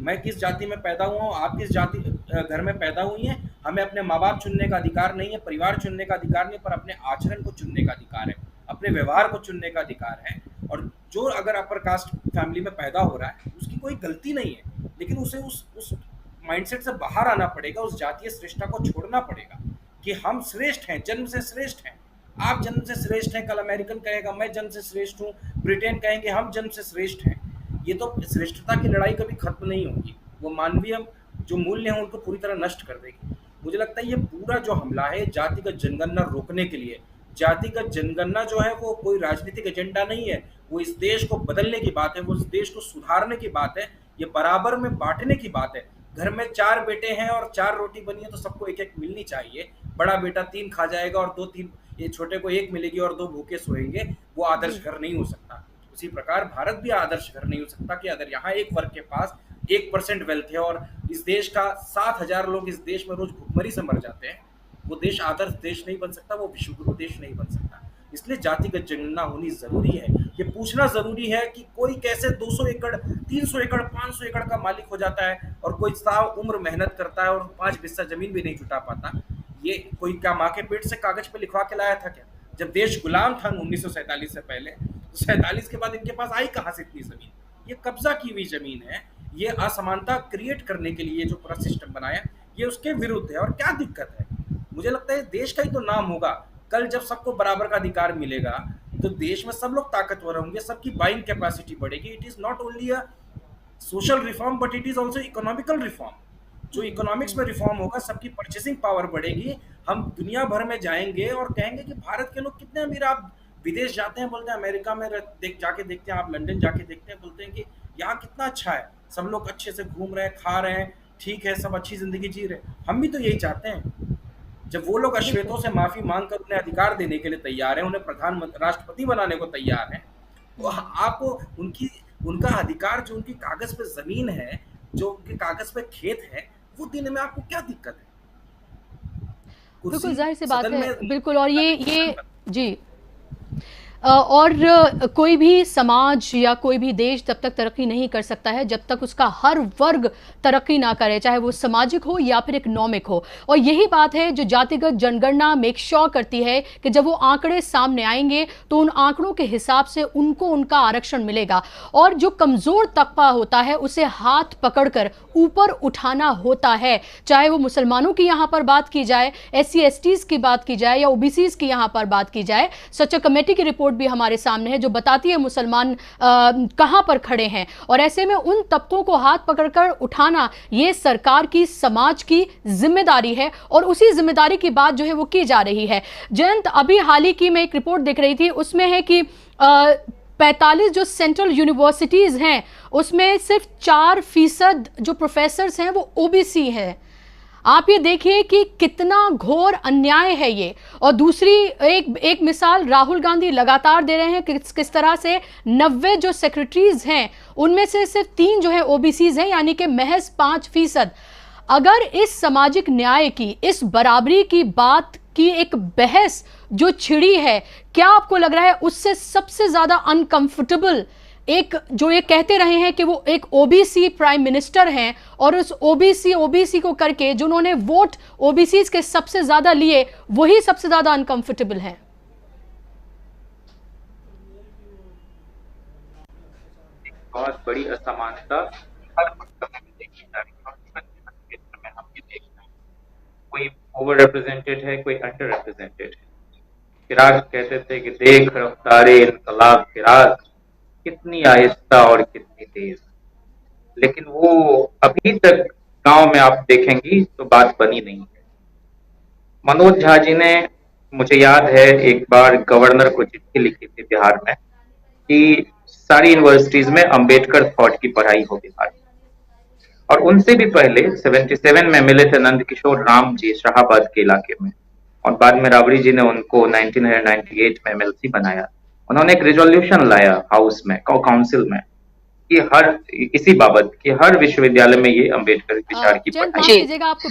मैं किस जाति में पैदा हुआ हूँ, आप किस जाति घर में पैदा हुई हैं, हमें अपने माँ बाप चुनने का अधिकार नहीं है, परिवार चुनने का अधिकार नहीं, पर अपने आचरण को चुनने का अधिकार है, अपने व्यवहार को चुनने का अधिकार है। और जो अगर अपर कास्ट फैमिली में पैदा हो रहा है उसकी कोई गलती नहीं है, लेकिन उसे उस माइंडसेट से बाहर आना पड़ेगा, उस जातीय श्रेष्ठता को छोड़ना पड़ेगा कि हम श्रेष्ठ हैं, जन्म से श्रेष्ठ हैं। आप जन्म से श्रेष्ठ हैं, कल अमेरिकन कहेगा मैं जन्म से श्रेष्ठ हूँ, ब्रिटेन कहेंगे हम जन्म से श्रेष्ठ हैं। ये तो श्रेष्ठता की लड़ाई कभी खत्म नहीं होगी, वो मानवीय जो मूल्य हैं उनको पूरी तरह नष्ट कर देगी। मुझे लगता है ये पूरा जो हमला है जातिगत जनगणना रोकने के लिए, जातिगत जनगणना जो है वो कोई राजनीतिक एजेंडा नहीं है, वो इस देश को बदलने की बात है, वो इस देश को सुधारने की बात है, ये बराबर में बांटने की बात है। घर में 4 बेटे हैं और 4 रोटी बनी है तो सबको एक एक मिलनी चाहिए। बड़ा बेटा 3 खा जाएगा और 2-3 ये छोटे को 1 मिलेगी और 2 भूखे सोएंगे, वो आदर्श घर नहीं हो सकता। उसी प्रकार भारत भी आदर्श घर नहीं हो सकता कि अगर यहाँ एक वर्ग के पास 1% वेल्थ है और इस देश का 7,000 लोग इस देश में रोज भुखमरी से मर जाते हैं, वो देश आदर्श देश नहीं बन सकता, वो विश्वगुरु देश नहीं बन सकता। इसलिए जातिगत जनगणना होनी जरूरी है। ये पूछना जरूरी है कि कोई कैसे 200 एकड़ 300 एकड़ 500 एकड़ का मालिक हो जाता है और कोई साव उम्र मेहनत करता है और 5 हिस्सा जमीन भी नहीं जुटा पाता। ये कोई क्या माँ के पेट से कागज पे लिखवा के लाया था क्या? जब देश गुलाम था 1947 से पहले, तो 47 के बाद इनके पास आई कहाँ से इतनी जमीन? ये कब्जा की हुई जमीन है। ये असमानता क्रिएट करने के लिए जो पूरा सिस्टम बनाया ये उसके विरुद्ध है। और क्या दिक्कत है? मुझे लगता है देश का ही तो नाम होगा। कल जब सबको बराबर का अधिकार मिलेगा तो देश में सब लोग ताकतवर होंगे, सबकी बाइंग कैपेसिटी बढ़ेगी। It is not only a social reform but it is also economical reform. जो इकोनॉमिक्स में रिफॉर्म होगा, सबकी परचेसिंग पावर बढ़ेगी, हम दुनिया भर में जाएंगे और कहेंगे कि भारत के लोग कितने अमीर। आप विदेश जाते हैं, बोलते हैं अमेरिका में जाके देखते हैं, आप लंदन जाके देखते हैं, बोलते हैं कि यहाँ कितना अच्छा है, सब लोग अच्छे से घूम रहे हैं, खा रहे हैं, ठीक है, सब अच्छी जिंदगी जी रहे हैं। हम भी तो यही चाहते हैं। जब वो लोग अश्वेतों से माफी मांगकर उन्हें अधिकार देने के लिए तैयार हैं, उन्हें प्रधानमंत्री राष्ट्रपति बनाने को तैयार हैं, तो आपको उनका अधिकार जो उनकी कागज पे जमीन है, जो उनके कागज पे खेत है, वो देने में आपको क्या दिक्कत है? बिल्कुल जाहिर सी बात है, बिल्कुल। और ये जी और कोई भी समाज या कोई भी देश तब तक तरक्की नहीं कर सकता है जब तक उसका हर वर्ग तरक्की ना करे, चाहे वो सामाजिक हो या फिर इकोनॉमिक हो। और यही बात है जो जातिगत जनगणना मेक श्योर करती है कि जब वो आंकड़े सामने आएंगे तो उन आंकड़ों के हिसाब से उनको उनका आरक्षण मिलेगा। और जो कमजोर तबका होता है उसे हाथ पकड़कर ऊपर उठाना होता है, चाहे वो मुसलमानों की यहाँ पर बात की जाए, SC/STs की बात की जाए या OBCs की यहाँ पर बात की जाए। सच कमेटी की रिपोर्ट भी हमारे सामने है जो बताती है मुसलमान कहां पर खड़े हैं। और ऐसे में उन तबकों को हाथ पकड़कर उठाना ये सरकार की, समाज की जिम्मेदारी है और उसी जिम्मेदारी की बात जो है वो की जा रही है। जयंत, अभी हाल ही की मैं एक रिपोर्ट देख रही थी, उसमें है कि 45 जो सेंट्रल यूनिवर्सिटीज हैं उसमें सिर्फ 4% जो प्रोफेसर्स हैं वो OBC हैं। आप ये देखिए कि कितना घोर अन्याय है ये। और दूसरी एक मिसाल राहुल गांधी लगातार दे रहे हैं किस तरह से 90 जो सेक्रेटरीज हैं उनमें से सिर्फ 3 जो है ओबीसीज हैं, यानी कि महज 5%। अगर इस सामाजिक न्याय की, इस बराबरी की बात की एक बहस जो छिड़ी है, क्या आपको लग रहा है उससे सबसे ज्यादा अनकंफर्टेबल एक जो ये कहते रहे हैं कि वो एक ओबीसी प्राइम मिनिस्टर हैं और उस ओबीसी को करके जो उन्होंने वोट ओबीसी के सबसे ज्यादा लिए वही सबसे ज्यादा अनकंफर्टेबल हैं? बहुत बड़ी असमानता हर मुल्क में देखी जा रही है और जीवन के क्षेत्र में हम ये देख रहे हैं। कोई ओवर रिप्रेजेंटेड है, कोई अंडर रिप्रेजेंटेड है। फिराक कहते थे कि देख रफ्तारे इनकलाब फिराक, कितनी आहिस्ता और कितनी तेज, लेकिन वो अभी तक गांव में आप देखेंगी तो बात बनी नहीं है। मनोज झा जी ने, मुझे याद है, एक बार गवर्नर को चिट्ठी लिखी थी बिहार में कि सारी यूनिवर्सिटीज में अंबेडकर थॉट की पढ़ाई हो बिहार में। और उनसे भी पहले 77 में मिले थे नंद किशोर राम जी शाहाबाद के इलाके में, और बाद में राबड़ी जी ने उनको 1998 में एमएलसी बनाया। उन्होंने एक रिजोल्यूशन लाया हाउस में, काउंसिल में, कि हर इसी बाबत कि हर विश्वविद्यालय में ये अंबेडकर विचार की पढ़ाई।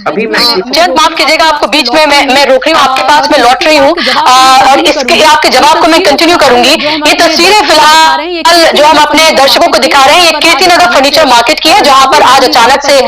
अभी जल्द माफ कीजिएगा, आपको बीच में मैं रोक रही हूँ, आपके पास मैं लौट रही हूँ और इसके आपके जवाब को मैं कंटिन्यू करूंगी। ये तस्वीरें फिलहाल जो हम अपने दर्शकों को दिखा रहे हैं, ये कीर्तिनगर फर्नीचर मार्केट की है, जहां पर आज अचानक से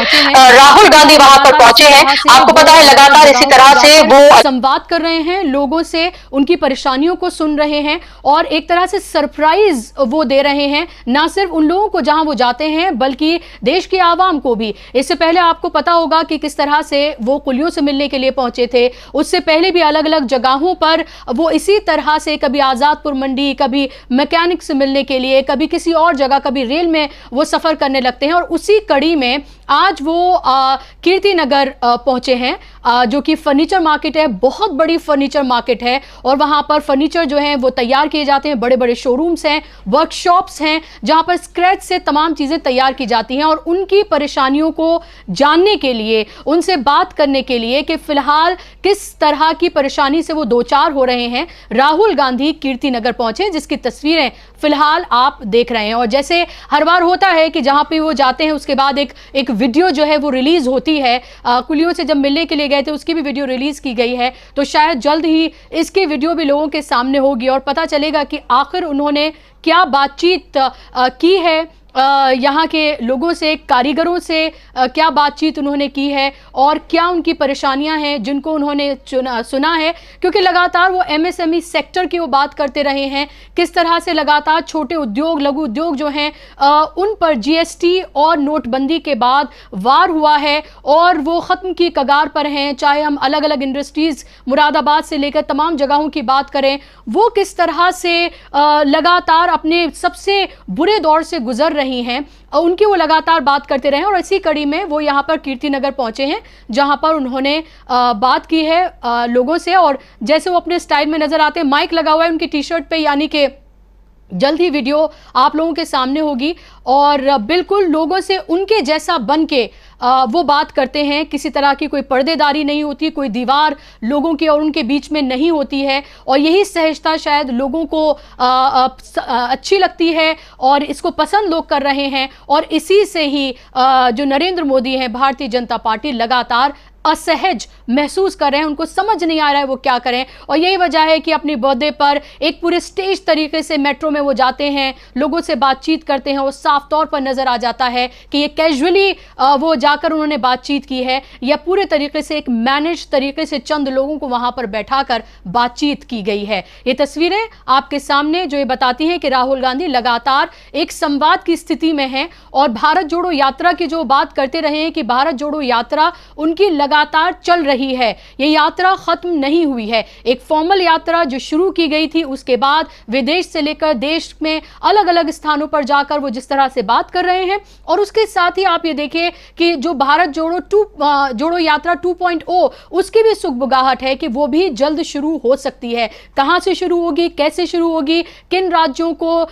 राहुल गांधी वहां पर पहुंचे हैं। आपको पता है लगातार इसी तरह से वो संवाद कर रहे हैं, लोगों से उनकी परेशानियों को सुन रहे हैं और एक तरह से सरप्राइज वो दे रहे हैं, ना सिर्फ उन लोगों को जहां वो जाते हैं बल्कि देश की आवाम को भी। इससे पहले आपको पता होगा कि किस तरह से वो कुलियों से मिलने के लिए पहुंचे थे, उससे पहले भी अलग अलग जगहों पर वो इसी तरह से कभी आजादपुर मंडी, कभी मैकेनिक से मिलने के लिए, कभी किसी और जगह, कभी रेल में वो सफर करने लगते हैं। और उसी कड़ी में आज वो कीर्तिनगर पहुंचे हैं, जो कि फर्नीचर मार्केट है, बहुत बड़ी फर्नीचर मार्केट है और वहां पर फर्नीचर जो है वो तैयार किए जाते हैं, बड़े बड़े शोरूम्स हैं, वर्कशॉप्स हैं जहां पर स्क्रैच से तमाम चीजें तैयार की जाती हैं। और उनकी परेशानियों को जानने के लिए, उनसे बात करने के लिए कि फिलहाल किस तरह की परेशानी से वो दो चार हो रहे हैं, राहुल गांधी कीर्तिनगर पहुंचे, जिसकी तस्वीरें फिलहाल आप देख रहे हैं। और जैसे हर बार होता है कि जहां पे वो जाते हैं उसके बाद एक वीडियो जो है वो रिलीज होती है, कुलियों से जब मिलने के लिए गए थे उसकी भी वीडियो रिलीज की गई है, तो शायद जल्द ही इसकी वीडियो भी लोगों के सामने होगी और पता चलेगा कि आखिर उन्होंने क्या बातचीत की है यहाँ के लोगों से, कारीगरों से क्या बातचीत उन्होंने की है और क्या उनकी परेशानियां हैं जिनको उन्होंने सुना है। क्योंकि लगातार वो एमएसएमई सेक्टर की वो बात करते रहे हैं, किस तरह से लगातार छोटे उद्योग, लघु उद्योग जो हैं उन पर जीएसटी और नोटबंदी के बाद वार हुआ है और वो ख़त्म की कगार पर हैं। चाहे हम अलग अलग इंडस्ट्रीज़ मुरादाबाद से लेकर तमाम जगहों की बात करें, वो किस तरह से लगातार अपने सबसे बुरे दौर से गुजर रही हैं, उनकी वो लगातार बात करते रहे। और इसी कड़ी में वो यहाँ पर कीर्तिनगर पहुंचे हैं जहाँ पर उन्होंने बात की है लोगों से। और जैसे वो अपने स्टाइल में नजर आते हैं, माइक लगा हुआ है उनकी टी शर्ट पे, यानी कि जल्द ही वीडियो आप लोगों के सामने होगी और बिल्कुल लोगों से उनके जैसा बन के वो बात करते हैं। किसी तरह की कोई पर्देदारी नहीं होती, कोई दीवार लोगों की और उनके बीच में नहीं होती है और यही सहजता शायद लोगों को अच्छी लगती है और इसको पसंद लोग कर रहे हैं। और इसी से ही जो नरेंद्र मोदी हैं, भारतीय जनता पार्टी लगातार असहज महसूस कर रहे हैं, उनको समझ नहीं आ रहा है वो क्या करें। और यही वजह है कि अपनी बर्थडे पर एक पूरे स्टेज तरीके से मेट्रो में वो जाते हैं, लोगों से बातचीत करते हैं। वो साफ तौर पर नजर आ जाता है कि ये कैजुअली वो जाकर उन्होंने बातचीत की है या पूरे तरीके से एक मैनेज तरीके से चंद लोगों को वहां पर बैठाकर बातचीत की गई है। ये तस्वीरें आपके सामने जो ये बताती हैं कि राहुल गांधी लगातार एक संवाद की स्थिति में हैं और भारत जोड़ो यात्रा की जो बात करते रहे हैं कि भारत जोड़ो यात्रा उनकी लगातार चल रही है, ये यात्रा खत्म नहीं हुई है। एक फॉर्मल यात्रा जो शुरू की गई थी, उसके बाद विदेश से लेकर देश में अलग अलग स्थानों पर जाकर वो जिस तरह से बात कर रहे हैं। और उसके साथ ही आप ये देखिए कि जो भारत जोड़ो यात्रा 2.0 उसकी भी सुगबुगाहट है कि वो भी जल्द शुरू हो सकती है। कहां से शुरू होगी, कैसे शुरू होगी, किन राज्यों को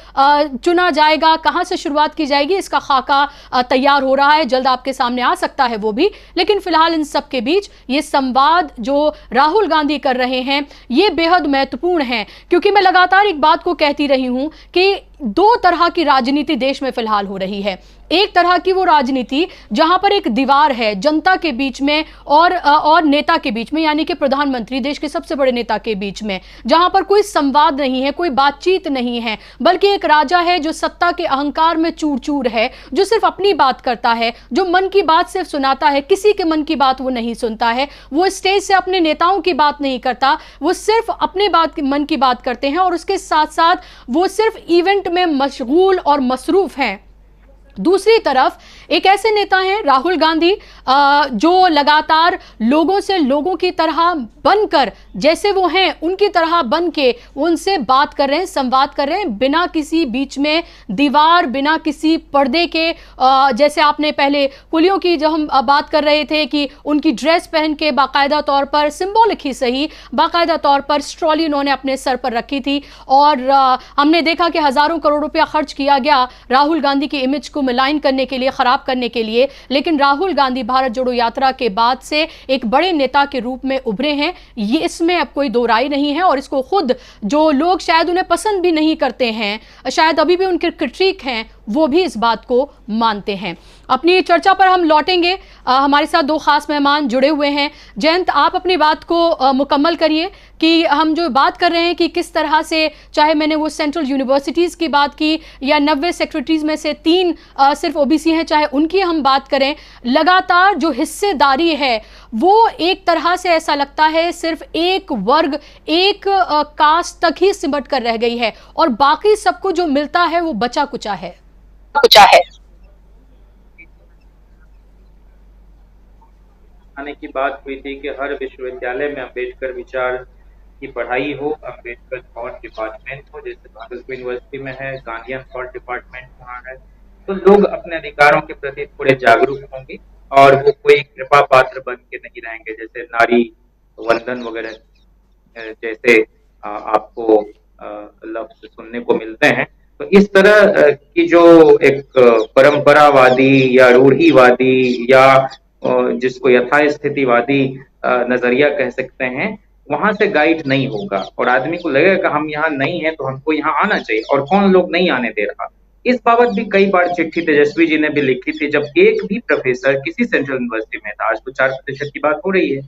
चुना जाएगा, कहां से शुरुआत की जाएगी, इसका खाका तैयार हो रहा है, जल्द आपके सामने आ सकता है वो भी। लेकिन फिलहाल इन सब के बीच ये संवाद जो राहुल गांधी कर रहे हैं ये बेहद महत्वपूर्ण है, क्योंकि मैं लगातार एक बात को कहती रही हूं कि दो तरह की राजनीति देश में फिलहाल हो रही है। एक तरह की वो राजनीति जहां पर एक दीवार है जनता के बीच में और नेता के बीच में, यानी कि प्रधानमंत्री देश के सबसे बड़े नेता के बीच में, जहां पर कोई संवाद नहीं है, कोई बातचीत नहीं है, बल्कि एक राजा है जो सत्ता के अहंकार में चूर चूर है, जो सिर्फ अपनी बात करता है, जो मन की बात सिर्फ सुनाता है, किसी के मन की बात वो नहीं सुनता है, वो स्टेज से अपने नेताओं की बात नहीं करता, वो सिर्फ अपने मन की बात करते हैं और उसके साथ साथ वो सिर्फ इवेंट में मशगूल और मसरूफ हैं। दूसरी तरफ एक ऐसे नेता हैं राहुल गांधी जो लगातार लोगों से लोगों की तरह बनकर, जैसे वो हैं उनकी तरह बन के उनसे बात कर रहे हैं, संवाद कर रहे हैं, बिना किसी बीच में दीवार, बिना किसी पर्दे के। जैसे आपने पहले पुलियों की जो हम बात कर रहे थे कि उनकी ड्रेस पहन के बाकायदा तौर पर, सिंबॉलिक ही सही, बाकायदा तौर पर स्ट्रॉली उन्होंने अपने सर पर रखी थी और हमने देखा कि हजारों करोड़ रुपया खर्च किया गया राहुल गांधी की इमेज को मिलाइन करने के लिए, खराब करने के लिए। लेकिन राहुल गांधी भारत जोड़ो यात्रा के बाद से एक बड़े नेता के रूप में उभरे हैं, ये इसमें अब कोई दो राय नहीं है। और इसको खुद जो लोग शायद उन्हें पसंद भी नहीं करते हैं, शायद अभी भी उनके क्रिटिक हैं, वो भी इस बात को मानते हैं। अपनी चर्चा पर हम लौटेंगे। हमारे साथ दो खास मेहमान जुड़े हुए हैं। जयंत, आप अपनी बात को मुकम्मल करिए कि हम जो बात कर रहे हैं कि किस तरह से, चाहे मैंने वो सेंट्रल यूनिवर्सिटीज़ की बात की या 90 सेक्रेटरीज में से 3 सिर्फ ओबीसी हैं, चाहे उनकी हम बात करें, लगातार जो हिस्सेदारी है वो एक तरह से ऐसा लगता है सिर्फ एक वर्ग, एक कास्ट तक ही सिमट कर रह गई है और बाकी सबको जो मिलता है वो बचा कुचा है। आने की बात हुई थी कि हर विश्वविद्यालय में अंबेडकर विचार की पढ़ाई हो, अंबेडकर थॉट डिपार्टमेंट हो, जैसे भागलपुर यूनिवर्सिटी में है, गांधीयन थॉट डिपार्टमेंट वहाँ है, तो लोग अपने अधिकारों के प्रति थोड़े जागरूक होंगे और वो कोई कृपा पात्र बन के नहीं रहेंगे, जैसे नारी वंदन वगैरह जैसे आपको लफ्ज सुनने को मिलते हैं। तो इस तरह की जो एक परंपरावादी या रूढ़िवादी या जिसको यथास्थितिवादी नजरिया कह सकते हैं, वहां से गाइड नहीं होगा और आदमी को लगेगा कि हम यहाँ नहीं है तो हमको यहाँ आना चाहिए, और कौन लोग नहीं आने दे रहा। इस बाबत भी कई बार चिट्ठी तेजस्वी जी ने भी लिखी थी, जब एक भी प्रोफेसर किसी सेंट्रल यूनिवर्सिटी में था, आज तो 4% की बात हो रही है,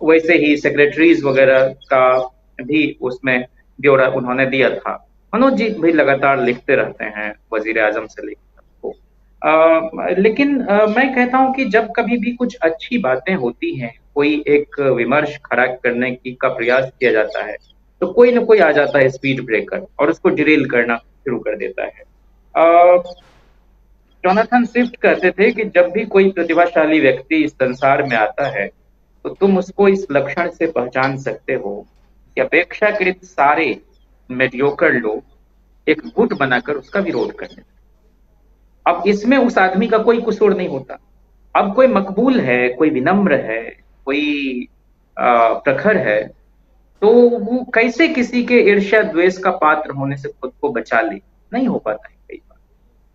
वैसे ही सेक्रेटरीज वगैरह का भी उसमें ब्यौरा उन्होंने दिया था। मनोज जी भी लगातार लिखते रहते हैं, वजीर आजम से लेकर को। लेकिन मैं कहता हूं कि जब कभी भी कुछ अच्छी बातें होती हैं, कोई एक विमर्श खड़ा करने की का प्रयास किया जाता है, तो कोई ना कोई आ जाता है स्पीड ब्रेकर और उसको डिरेल करना शुरू कर देता है। जोनाथन स्विफ्ट कहते थे कि जब भी कोई प्रतिभाशाली व्यक्ति इस संसार में आता है तो तुम उसको इस लक्षण से पहचान सकते हो कि अपेक्षाकृत सारे मेडियोकर लोग एक गुट बनाकर उसका विरोध करते हैं। अब इसमें उस आदमी का कोई कसूर नहीं होता। अब कोई मकबूल है, कोई विनम्र है, कोई प्रखर है, तो वो कैसे किसी के ईर्ष्या द्वेष का पात्र होने से खुद को बचा ले, नहीं हो पाता है कई बार।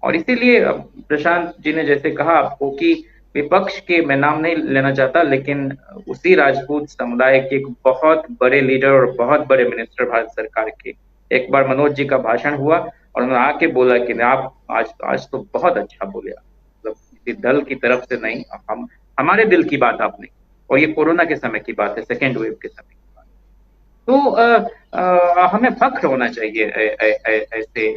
और इसीलिए प्रशांत जी ने जैसे कहा आपको कि विपक्ष के, मैं नाम नहीं लेना चाहता, लेकिन उसी राजपूत समुदाय के एक बहुत बड़े लीडर और बहुत बड़े मिनिस्टर भारत सरकार के, एक बार मनोज जी का भाषण हुआ और उन्होंने आके बोला कि आप आज तो बहुत अच्छा बोले, मतलब किसी दल की तरफ से नहीं, हमारे दिल की बात आपने, और ये कोरोना के समय की बात है, सेकेंड वेव के समय की बात। तो हमें फख्र होना चाहिए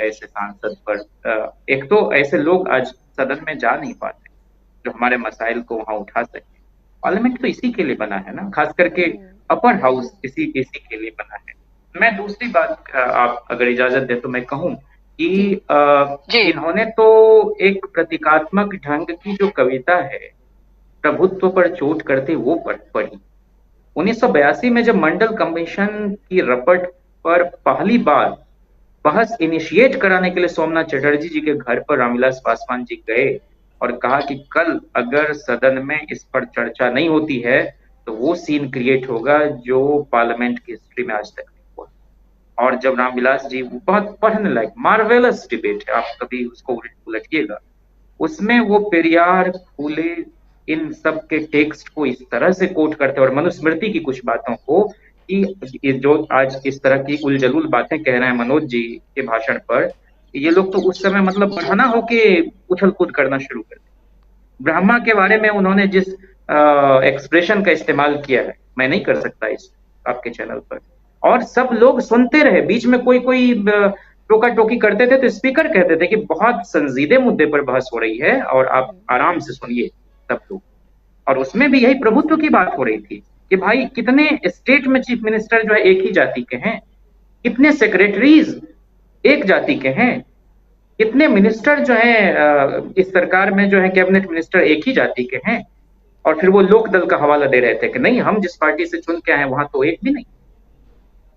ऐसे सांसद पर। एक तो ऐसे लोग आज सदन में जा नहीं पाते जो हमारे मसाइल को वहां उठा सके। पार्लियामेंट तो इसी के लिए बना है ना, खास करके अपर हाउस इसी के लिए बना है। मैं दूसरी बात, आप अगर इजाजत दे तो मैं कहूँ कि इन्होंने तो एक प्रतीकात्मक ढंग की जो कविता है, प्रभुत्व पर चोट करते, वो पढ़ी। 1982 में जब मंडल कमीशन की रिपोर्ट पर पहली बार बहस इनिशिएट कराने के लिए सोमनाथ चटर्जी जी के घर पर रामविलास पासवान जी गए और कहा कि कल अगर सदन में इस पर चर्चा नहीं होती है तो वो सीन क्रिएट होगा जो पार्लियामेंट की हिस्ट्री में आज तक नहीं हुआ। और जब रामविलास जी, बहुत पढ़ने लायक मार्वेलस डिबेट है, आप कभी उसको उलटिएगा, उसमें वो पेरियार, फूले, इन सब के टेक्स्ट को इस तरह से कोट करते हैं और मनुस्मृति की कुछ बातों को, कि ये जो आज इस तरह की उलझलुल बातें कह रहे हैं मनोज जी के भाषण पर, ये लोग तो उस समय मतलब बढ़ाना होके उछल कूद करना शुरू कर दिया। ब्रह्मा के बारे में उन्होंने जिस एक्सप्रेशन का इस्तेमाल किया है, मैं नहीं कर सकता इस आपके चैनल पर, और सब लोग सुनते रहे। बीच में कोई कोई टोका टोकी करते थे तो स्पीकर कहते थे कि बहुत संजीदे मुद्दे पर बहस हो रही है और आप आराम से सुनिए सब लोग। और उसमें भी यही प्रभुत्व की बात हो रही थी कि भाई कितने स्टेट में चीफ मिनिस्टर जो है एक ही जाति के हैं, कितने सेक्रेटरीज एक जाति के हैं, कितने मिनिस्टर जो है इस सरकार में जो है कैबिनेट मिनिस्टर एक ही जाति के हैं, और फिर वो लोक दल का हवाला दे रहे थे कि नहीं हम जिस पार्टी से चुन के आए वहां तो एक भी नहीं।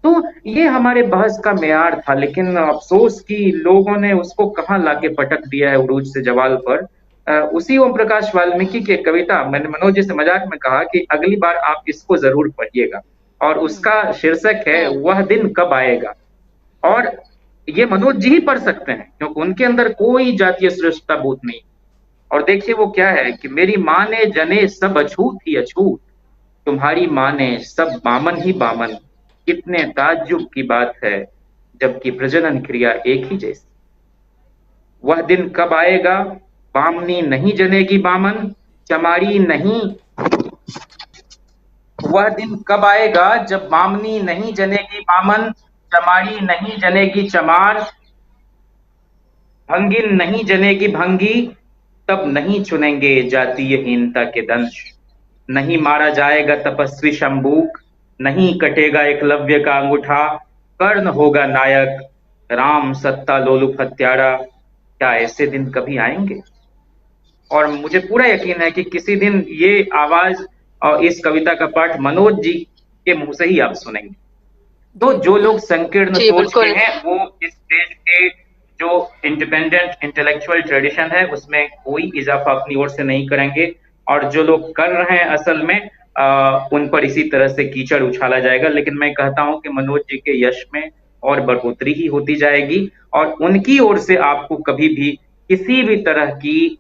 तो ये हमारे बहस का मेयार था, लेकिन अफसोस कि लोगों ने उसको कहाँ लाके पटक दिया है उरूज से जवाल पर। उसी ओम प्रकाश वाल्मीकि की एक कविता मैंने मनोज जी से मजाक में कहा कि अगली बार आप इसको जरूर पढ़िएगा, और उसका शीर्षक है वह दिन कब आएगा। और ये मनोज जी ही पढ़ सकते हैं क्योंकि उनके अंदर कोई जातीय श्रेष्ठता बोध नहीं। और देखिए वो क्या है कि मेरी माँ ने जने सब अछूत ही अछूत, तुम्हारी माँ ने सब बामन ही बामन, कितने ताज्जुब की बात है जबकि प्रजनन क्रिया एक ही जैसी। वह दिन कब आएगा बामनी नहीं जनेगी बामन, चमारी नहीं। वह दिन कब आएगा जब बामनी नहीं जनेगी बामन, चमारी नहीं जनेगी चमार, भंगिन नहीं जनेगी भंगी, तब नहीं चुनेंगे जातीय हीनता के दंश। नहीं मारा जाएगा तपस्वी शंबूक, नहीं कटेगा एकलव्य का अंगूठा, कर्ण होगा नायक राम सत्ता लोलुप हत्यारा। क्या ऐसे दिन कभी आएंगे? और मुझे पूरा यकीन है कि किसी दिन ये आवाज और इस कविता का पाठ मनोज जी के मुंह से ही आप सुनेंगे। तो जो लोग संकीर्ण सोच के हैं वो इस देश के जो इंडिपेंडेंट इंटेलेक्चुअल ट्रेडिशन है उसमें कोई इजाफा अपनी ओर से नहीं करेंगे, और जो लोग कर रहे हैं असल में उन पर इसी तरह से कीचड़ उछाला जाएगा। लेकिन मैं कहता हूं कि मनोज जी के यश में और बढ़ोतरी ही होती जाएगी, और उनकी ओर से आपको कभी भी किसी भी तरह की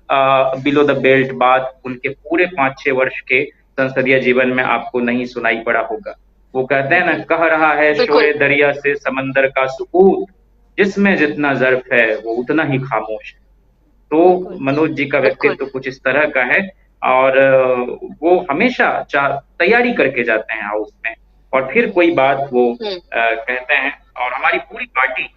बिलो द बेल्ट बात उनके पूरे 5-6 वर्ष के संसदीय जीवन में आपको नहीं सुनाई पड़ा होगा। वो कहते हैं ना, कह रहा है शोरे दरिया से समंदर का सुकूत, जिसमें जितना ज़र्फ है वो उतना ही खामोश है। तो मनोज जी का व्यक्तित्व कुछ इस तरह का है, और वो हमेशा तैयारी करके जाते हैं हाउस में, और फिर कोई बात वो कहते हैं। और हमारी पूरी पार्टी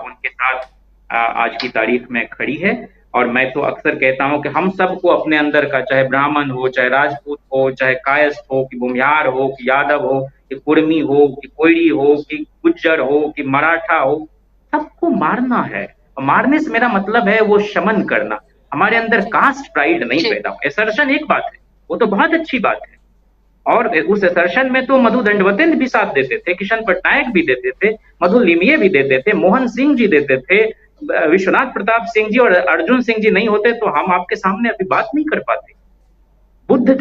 उनके साथ आज की तारीख में खड़ी है। और मैं तो अक्सर कहता हूं कि हम सबको अपने अंदर का, चाहे ब्राह्मण हो, चाहे राजपूत हो, चाहे कायस्थ हो, कि भूमिहार हो, कि यादव हो, कि कुर्मी हो, कि कोयरी हो, कि गुज्जर हो, कि मराठा हो, सबको मारना है। मारने से मेरा मतलब है वो शमन करना। हमारे अंदर कास्ट प्राइड नहीं पैदा हो। असर्शन एक बात है, वो तो बहुत अच्छी बात है, और उस असर्शन में तो मधु दंडवतेंद्र भी साथ देते थे, किशन पटनायक भी देते थे, मधु लिमिये भी देते थे, मोहन सिंह जी देते थे, विश्वनाथ प्रताप सिंह जी और अर्जुन सिंह जी नहीं होते तो हम आपके सामने अभी बात नहीं कर पाते।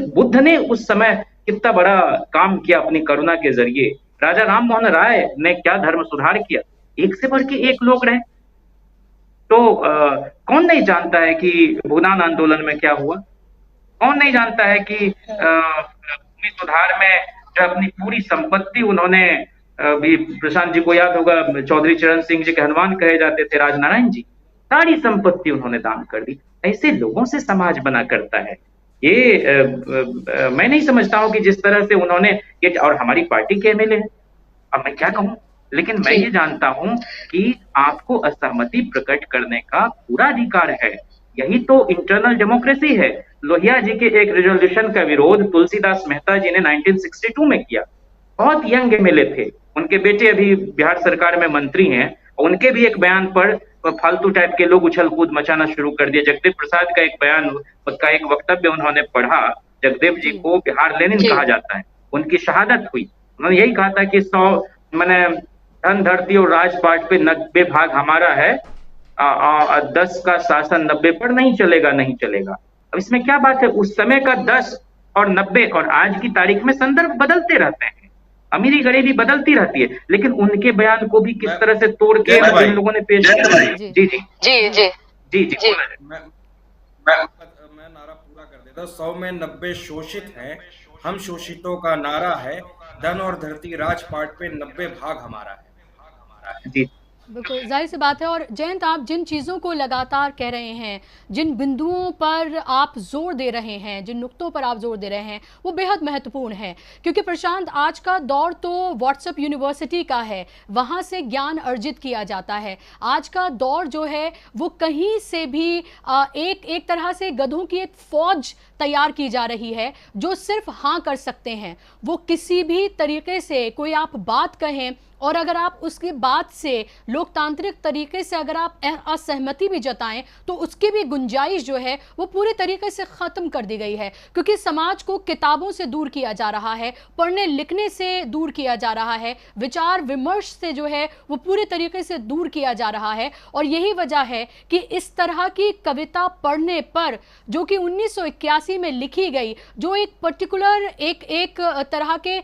बुद्ध ने उस समय कितना बड़ा काम किया अपनी करुणा के जरिए। राजा राम मोहन राय ने क्या धर्म सुधार किया, एक से बढ़ के एक लोग रहे। तो कौन नहीं जानता है कि भूदान आंदोलन में क्या हुआ, कौन नहीं जानता है कि भूमि सुधार में जो अपनी पूरी संपत्ति उन्होंने, भी प्रशांत जी को याद होगा, चौधरी चरण सिंह जी के हनुमान कहे जाते थे, राजनारायण जी, सारी संपत्ति उन्होंने दान कर दी। ऐसे लोगों से समाज बना करता है। ये मैं नहीं समझता हूं कि जिस तरह से उन्होंने ये, और हमारी पार्टी के एमएलए हैं, अब मैं क्या कहूं, लेकिन मैं ये जानता हूं कि आपको असहमति प्रकट करने का पूरा अधिकार है। यही तो इंटरनल डेमोक्रेसी है। लोहिया जी के एक रेजोल्यूशन का विरोध तुलसीदास मेहता जी ने 1962 में किया। बहुत यंग एमएलए थे, उनके बेटे अभी बिहार सरकार में मंत्री हैं, उनके भी एक बयान पर फालतू टाइप के लोग उछल कूद मचाना शुरू कर दिए। जगदेव प्रसाद का एक बयान, उसका एक वक्तव्य उन्होंने पढ़ा। जगदेव जी को बिहार लेनिन कहा जाता है, उनकी शहादत हुई। उन्होंने यही कहा था कि 100 मैंने धन धरती और राजपाट पे 90 भाग हमारा है, 10 का शासन 90 पर नहीं चलेगा, नहीं चलेगा। अब इसमें क्या बात है, उस समय का 10 और 90 और आज की तारीख में संदर्भ बदलते रहते हैं, अमीरी गरीबी बदलती रहती है, लेकिन उनके बयान को भी किस तरह से तोड़ के जिन लोगों ने पेश किया। जी जी जी जी जी जी मैं नारा पूरा कर देता 100 में 90 शोषित हैं, हम शोषितों का नारा है, धन और धरती राजपाट पे 90 भाग हमारा है। जी बिल्कुल जाहिर सी बात है। और जयंत, आप जिन चीज़ों को लगातार कह रहे हैं, जिन बिंदुओं पर आप जोर दे रहे हैं, जिन नुक्तों पर आप जोर दे रहे हैं, वो बेहद महत्वपूर्ण है। क्योंकि प्रशांत, आज का दौर तो व्हाट्सएप यूनिवर्सिटी का है, वहाँ से ज्ञान अर्जित किया जाता है। आज का दौर जो है वो कहीं से भी एक तरह से गधों की एक फौज तैयार की जा रही है जो सिर्फ हाँ कर सकते हैं। वो किसी भी तरीके से कोई आप बात कहें और अगर आप उसके बात से लोकतांत्रिक तरीके से अगर आप असहमति भी जताएं तो उसकी भी गुंजाइश जो है वो पूरी तरीके से ख़त्म कर दी गई है। क्योंकि समाज को किताबों से दूर किया जा रहा है, पढ़ने लिखने से दूर किया जा रहा है, विचार विमर्श से जो है वो पूरी तरीके से दूर किया जा रहा है। और यही वजह है कि इस तरह की कविता पढ़ने पर, जो कि 1981 में लिखी गई, जो एक पर्टिकुलर एक तरह के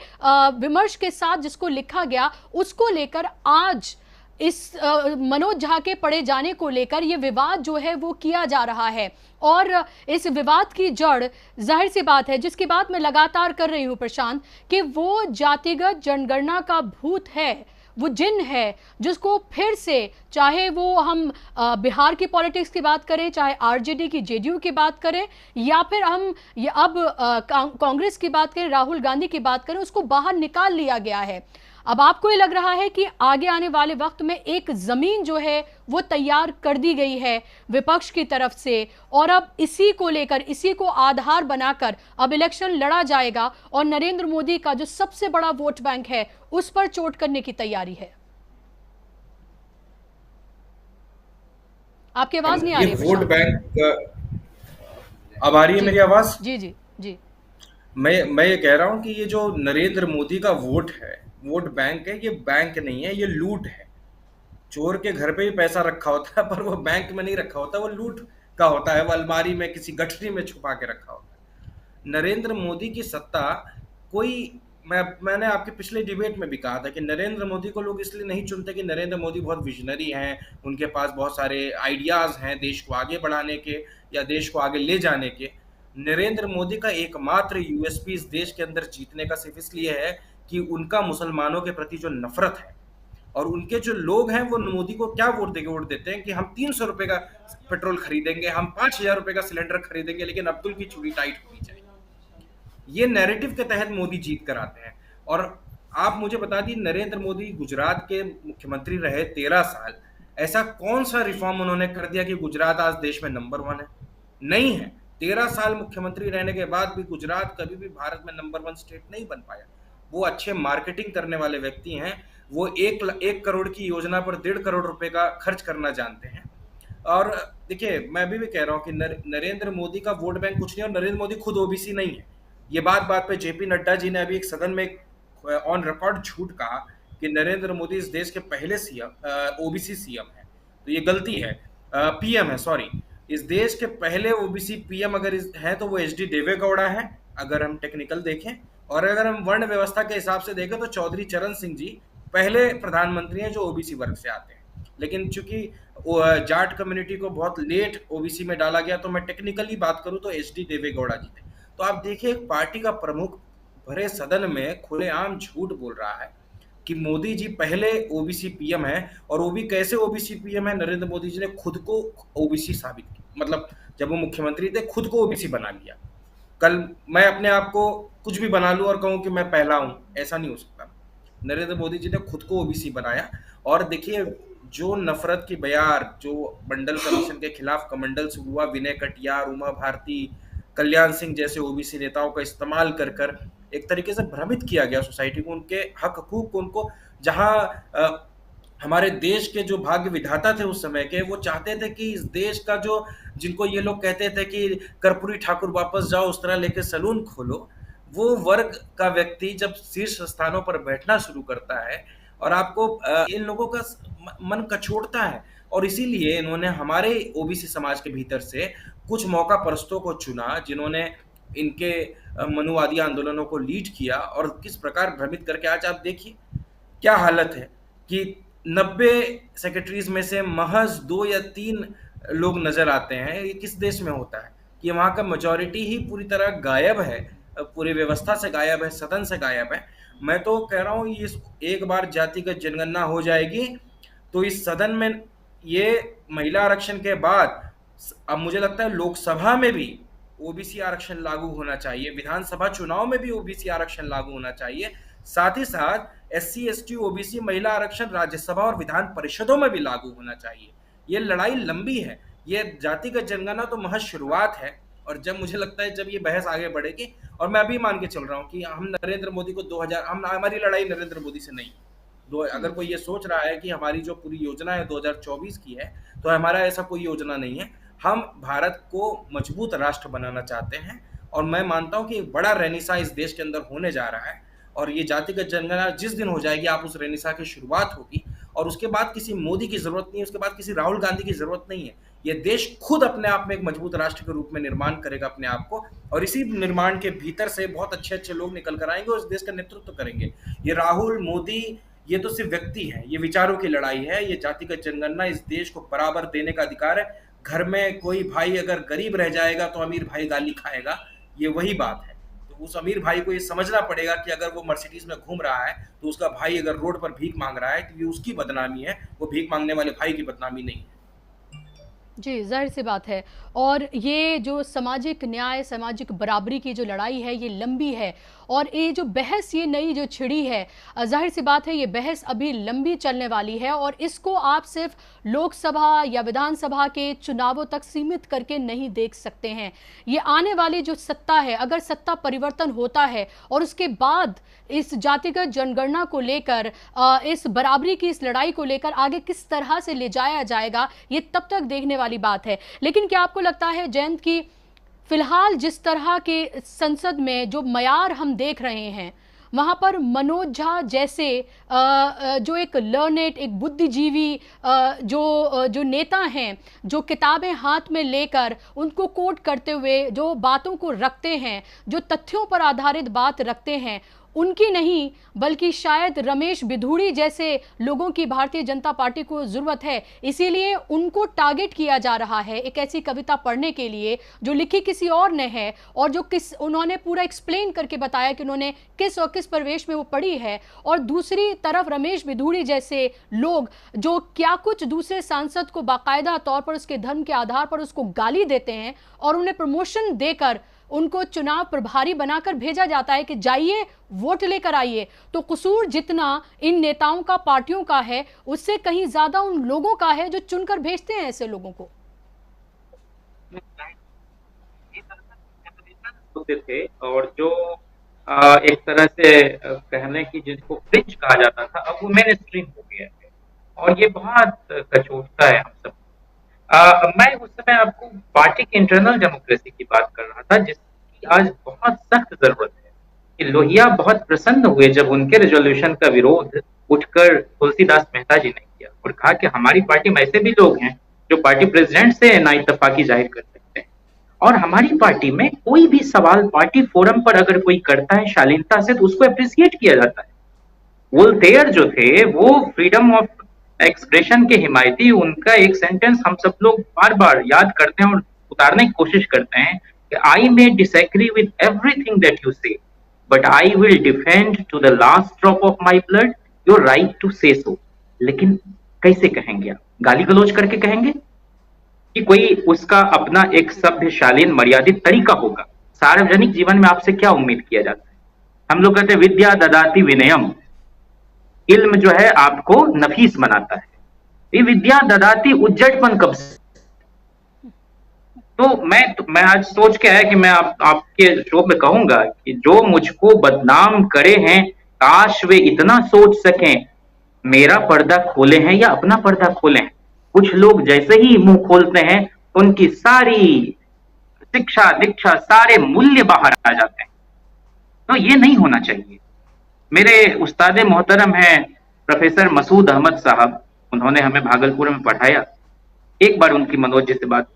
विमर्श के साथ जिसको लिखा गया, उसको लेकर आज इस मनोज झा के पढ़े जाने को लेकर यह विवाद जो है वो किया जा रहा है। और इस विवाद की जड़, जाहिर सी बात है, जिसकी बात मैं लगातार कर रही हूं प्रशांत, कि वो जातिगत जनगणना का भूत है, वो जिन है जिसको फिर से, चाहे वो हम बिहार की पॉलिटिक्स की बात करें, चाहे आरजेडी की जेडीयू की बात करें, या फिर हम अब कांग्रेस की बात करें, राहुल गांधी की बात करें, उसको बाहर निकाल लिया गया है। अब आपको ये लग रहा है कि आगे आने वाले वक्त में एक जमीन जो है वो तैयार कर दी गई है विपक्ष की तरफ से, और अब इसी को लेकर, इसी को आधार बनाकर अब इलेक्शन लड़ा जाएगा और नरेंद्र मोदी का जो सबसे बड़ा वोट बैंक है उस पर चोट करने की तैयारी है। आपकी आवाज नहीं आ रही है वोट बैंक, अब आ रही है मेरी आवाज? जी जी जी। मैं ये कह रहा हूं कि ये जो नरेंद्र मोदी का वोट है, वोट बैंक है, ये बैंक नहीं है, ये लूट है। चोर के घर पे ही पैसा रखा होता है, पर वो बैंक में नहीं रखा होता, वो लूट का होता है, वो अलमारी में किसी गठरी में छुपा के रखा होता है। नरेंद्र मोदी की सत्ता कोई, मैंने आपके पिछले डिबेट में भी कहा था कि नरेंद्र मोदी को लोग इसलिए नहीं चुनते कि नरेंद्र मोदी बहुत विजनरी हैं, उनके पास बहुत सारे आइडियाज हैं देश को आगे बढ़ाने के या देश को आगे ले जाने के। नरेंद्र मोदी का एकमात्र यूएसपी इस देश के अंदर जीतने का सिर्फ इसलिए है कि उनका मुसलमानों के प्रति जो नफरत है, और उनके जो लोग हैं वो मोदी को क्या वोट देते हैं कि हम 300 रुपए का पेट्रोल खरीदेंगे, हम 5,000 रुपए का सिलेंडर खरीदेंगे, लेकिन अब्दुल की चूड़ी टाइट होनी चाहिए। ये नैरेटिव के तहत मोदी जीत कर आते हैं। और आप मुझे बता दी, नरेंद्र मोदी गुजरात के मुख्यमंत्री रहे 13 साल, ऐसा कौन सा रिफॉर्म उन्होंने कर दिया कि गुजरात आज देश में नंबर 1 है? नहीं है। 13 साल मुख्यमंत्री रहने के बाद भी गुजरात कभी भी भारत में नंबर 1 स्टेट नहीं बन पाया। वो अच्छे मार्केटिंग करने वाले व्यक्ति हैं, वो 1 करोड़ की योजना पर 1.5 करोड़ रुपए का खर्च करना जानते हैं। और देखिए, मैं भी कह रहा हूं कि नरेंद्र मोदी का वोट बैंक कुछ नहीं, और नरेंद्र मोदी खुद ओबीसी नहीं है। ये बात पे जेपी नड्डा जी ने अभी एक सदन में ऑन रिकॉर्ड झूठ कहा कि नरेंद्र मोदी इस देश के पहले सीएम ओबीसी सीएम है, तो ये गलती है, पीएम है, सॉरी। इस देश के पहले ओबीसी पीएम अगर है तो वो एचडी देवेगौड़ा है, अगर हम टेक्निकल देखें। और अगर हम वर्ण व्यवस्था के हिसाब से देखें तो चौधरी चरण सिंह जी पहले प्रधानमंत्री हैं जो ओबीसी वर्ग से आते हैं। लेकिन चूंकि जाट कम्युनिटी को बहुत लेट ओबीसी में डाला गया, तो मैं टेक्निकली बात करूं तो एचडी देवेगौड़ा जी थे। तो आप देखिए, एक पार्टी का प्रमुख भरे सदन में खुलेआम झूठ बोल रहा है कि मोदी जी पहले ओबीसी पीएम है। और वो भी कैसे ओबीसी पीएम है? नरेंद्र मोदी जी ने खुद को ओबीसी साबित किया, मतलब जब वो मुख्यमंत्री थे खुद को ओबीसी बना लिया। कल मैं अपने आप को कुछ भी बना लूं और कहूं कि मैं पहला हूं, ऐसा नहीं हो सकता। नरेंद्र मोदी जी ने खुद को ओबीसी बनाया। और देखिए, जो नफरत की बयार जो मंडल कमीशन के खिलाफ कमंडल से हुआ, विनय कटियार, उमा भारती, कल्याण सिंह जैसे ओबीसी नेताओं का इस्तेमाल कर कर एक तरीके से भ्रमित किया गया सोसाइटी को, उनके हक हकूक को, उनको जहां हमारे देश के जो भाग्य विधाता थे उस समय के, वो चाहते थे कि इस देश का जो, जिनको ये लोग कहते थे कि कर्पूरी ठाकुर वापस जाओ, उस तरह लेके सलून खोलो, वो वर्ग का व्यक्ति जब शीर्ष स्थानों पर बैठना शुरू करता है और आपको इन लोगों का मन कचोटता है। और इसीलिए इन्होंने हमारे ओबीसी समाज के भीतर से कुछ मौका परस्तों को चुना, जिन्होंने इनके मनुवादी आंदोलनों को लीड किया और किस प्रकार भ्रमित करके आज आप देखिए क्या हालत है कि 90 सेक्रेटरीज में से महज 2 या 3 लोग नजर आते हैं। ये किस देश में होता है? कि वहाँ का मेजॉरिटी ही पूरी तरह गायब है, पूरी व्यवस्था से गायब है, सदन से गायब है। मैं तो कह रहा हूँ इस एक बार जातिगत जनगणना हो जाएगी तो इस सदन में ये महिला आरक्षण के बाद अब मुझे लगता है लोकसभा में भी ओबीसी आरक्षण लागू होना चाहिए, विधानसभा चुनाव में भी ओबीसी आरक्षण लागू होना चाहिए, साथ ही साथ एससी एसटी ओबीसी महिला आरक्षण राज्यसभा और विधान परिषदों में भी लागू होना चाहिए। ये लड़ाई लंबी है, ये जातिगत जनगणना तो महज शुरुआत है। और जब मुझे लगता है जब ये बहस आगे बढ़ेगी, और मैं अभी मान के चल रहा हूँ कि हम नरेंद्र मोदी को 2000 हमारी लड़ाई नरेंद्र मोदी से नहीं, अगर कोई ये सोच रहा है कि हमारी जो पूरी योजना है 2024 की है, तो हमारा ऐसा कोई योजना नहीं है। हम भारत को मजबूत राष्ट्र बनाना चाहते हैं और मैं मानता हूं कि एक बड़ा रेनेसा इस देश के अंदर होने जा रहा है। और ये जातिगत जनगणना जिस दिन हो जाएगी, आप उस रेनेसा की शुरुआत होगी और उसके बाद किसी मोदी की जरूरत नहीं है, उसके बाद किसी राहुल गांधी की जरूरत नहीं है। ये देश खुद अपने आप में एक मजबूत राष्ट्र के रूप में निर्माण करेगा अपने आप को, और इसी निर्माण के भीतर से बहुत अच्छे अच्छे लोग निकल कर आएंगे और इस देश का नेतृत्व करेंगे। ये राहुल मोदी ये तो सिर्फ व्यक्ति है, ये विचारों की लड़ाई है। ये जातिगत जनगणना इस देश को बराबर देने का अधिकार है। घर में कोई भाई अगर गरीब रह जाएगा तो अमीर भाई गाली खाएगा, ये वही बात है। तो उस अमीर भाई को ये समझना पड़ेगा कि अगर वो मर्सिडीज में घूम रहा है तो उसका भाई अगर रोड पर भीख मांग रहा है तो ये उसकी बदनामी है, वो भीख मांगने वाले भाई की बदनामी नहीं है। जी, ज़ाहिर सी बात है। और ये जो सामाजिक न्याय, सामाजिक बराबरी की जो लड़ाई है, ये लंबी है। और ये जो बहस ये नई जो छिड़ी है, ज़ाहिर सी बात है ये बहस अभी लंबी चलने वाली है। और इसको आप सिर्फ लोकसभा या विधानसभा के चुनावों तक सीमित करके नहीं देख सकते हैं। ये आने वाली जो सत्ता है, अगर सत्ता परिवर्तन होता है और उसके बाद इस जातिगत जनगणना को लेकर, इस बराबरी की इस लड़ाई को लेकर आगे किस तरह से ले जाया जाएगा, ये तब तक देखने वाली बात है। लेकिन क्या आपको लगता है जयंत की फिलहाल जिस तरह के संसद में जो मयार हम देख रहे हैं, वहां पर मनोज झा जैसे जो एक लर्नेड, एक बुद्धिजीवी जो नेता हैं, जो किताबें हाथ में लेकर उनको कोट करते हुए जो बातों को रखते हैं, जो तथ्यों पर आधारित बात रखते हैं, उनकी नहीं बल्कि शायद रमेश बिधूड़ी जैसे लोगों की भारतीय जनता पार्टी को जरूरत है। इसीलिए उनको टारगेट किया जा रहा है एक ऐसी कविता पढ़ने के लिए जो लिखी किसी और ने है और जो उन्होंने पूरा एक्सप्लेन करके बताया कि उन्होंने किस और किस परिवेश में वो पढ़ी है। और दूसरी तरफ रमेश बिधूड़ी जैसे लोग जो क्या कुछ दूसरे सांसद को बाकायदा तौर पर उसके धर्म के आधार पर उसको गाली देते हैं और उन्हें प्रमोशन देकर उनको चुनाव प्रभारी बनाकर भेजा जाता है कि जाइए वोट लेकर आइए। तो कसूर जितना इन नेताओं का, पार्टियों का है, उससे कहीं ज्यादा उन लोगों का है जो चुनकर भेजते हैं ऐसे लोगों को। थे और जो एक तरह से कहने की जिसको फ्रिंज कहा जाता था, अब वो मेन स्ट्रीम हो गया है और ये बहुत कचोटता है हम सब। मैं उस समय आपको पार्टी की इंटरनल डेमोक्रेसी की बात कर रहा था जिसकी आज बहुत सख्त जरूरत है कि लोहिया बहुत प्रसन्न हुए जब उनके रेजोल्यूशन का विरोध उठकर तुलसीदास मेहता जी ने किया और कहा कि हमारी पार्टी में ऐसे भी लोग हैं जो पार्टी प्रेसिडेंट से नाइतफाकी जाहिर कर सकते हैं और हमारी पार्टी में कोई भी सवाल पार्टी फोरम पर अगर कोई करता है शालीनता से तो उसको अप्रिसिएट किया जाता है। वोल्टेयर जो थे वो फ्रीडम ऑफ एक्सप्रेशन के हिमायती, उनका एक सेंटेंस हम सब लोग बार बार याद करते हैं और उतारने की कोशिश करते हैं कि I may disagree with everything that you say but I will defend to the last drop of my blood your right to say so. लेकिन कैसे कहेंगे आप? गाली गलौज करके कहेंगे कि कोई उसका अपना एक सभ्य शालीन मर्यादित तरीका होगा? सार्वजनिक जीवन में आपसे क्या उम्मीद किया जाता है? हम लोग कहते हैं विद्या ददाति विनयम, इल्म जो है आपको नफीस बनाता है। ये विद्या ददाती उज्जटपन कब से? तो मैं आज सोच के आया कि मैं आपके शो में कहूंगा कि जो मुझको बदनाम करे हैं काश वे इतना सोच सकें मेरा पर्दा खोले हैं या अपना पर्दा खोले हैं। कुछ लोग जैसे ही मुंह खोलते हैं उनकी सारी शिक्षा दीक्षा सारे मूल्य बाहर आ जाते हैं। तो ये नहीं होना चाहिए। मेरे उस्ताद मोहतरम हैं प्रोफेसर मसूद अहमद साहब, उन्होंने हमें भागलपुर में पढ़ाया। एक बार उनकी मनोज जी से बात,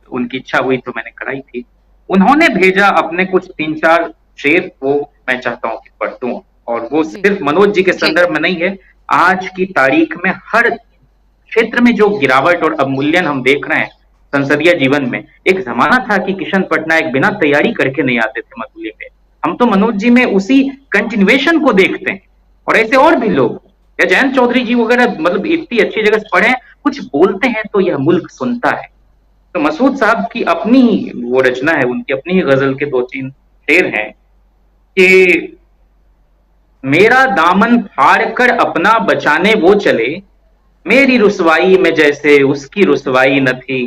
उनकी इच्छा हुई तो मैंने कराई थी। उन्होंने भेजा अपने कुछ 3-4 शेर, वो मैं चाहता हूँ कि पढ़ दूं। और वो सिर्फ मनोज जी के संदर्भ में नहीं है, आज की तारीख में हर क्षेत्र में जो गिरावट और अवमूल्यन हम देख रहे हैं संसदीय जीवन में। एक जमाना था कि किशन पटनायक बिना तैयारी करके नहीं आते थे मसूली में। हम तो मनोज जी में उसी कंटिन्यूएशन को देखते हैं। और ऐसे और भी लोग, या जयंत चौधरी जी वगैरह, मतलब इतनी अच्छी जगह से पढ़े हैं, कुछ बोलते हैं तो यह मुल्क सुनता है। तो मसूद साहब की अपनी ही वो रचना है, उनकी अपनी ही गजल के 2-3 शेर हैं कि मेरा दामन फाड़ कर अपना बचाने वो चले, मेरी रुसवाई में जैसे उसकी रुसवाई न थी।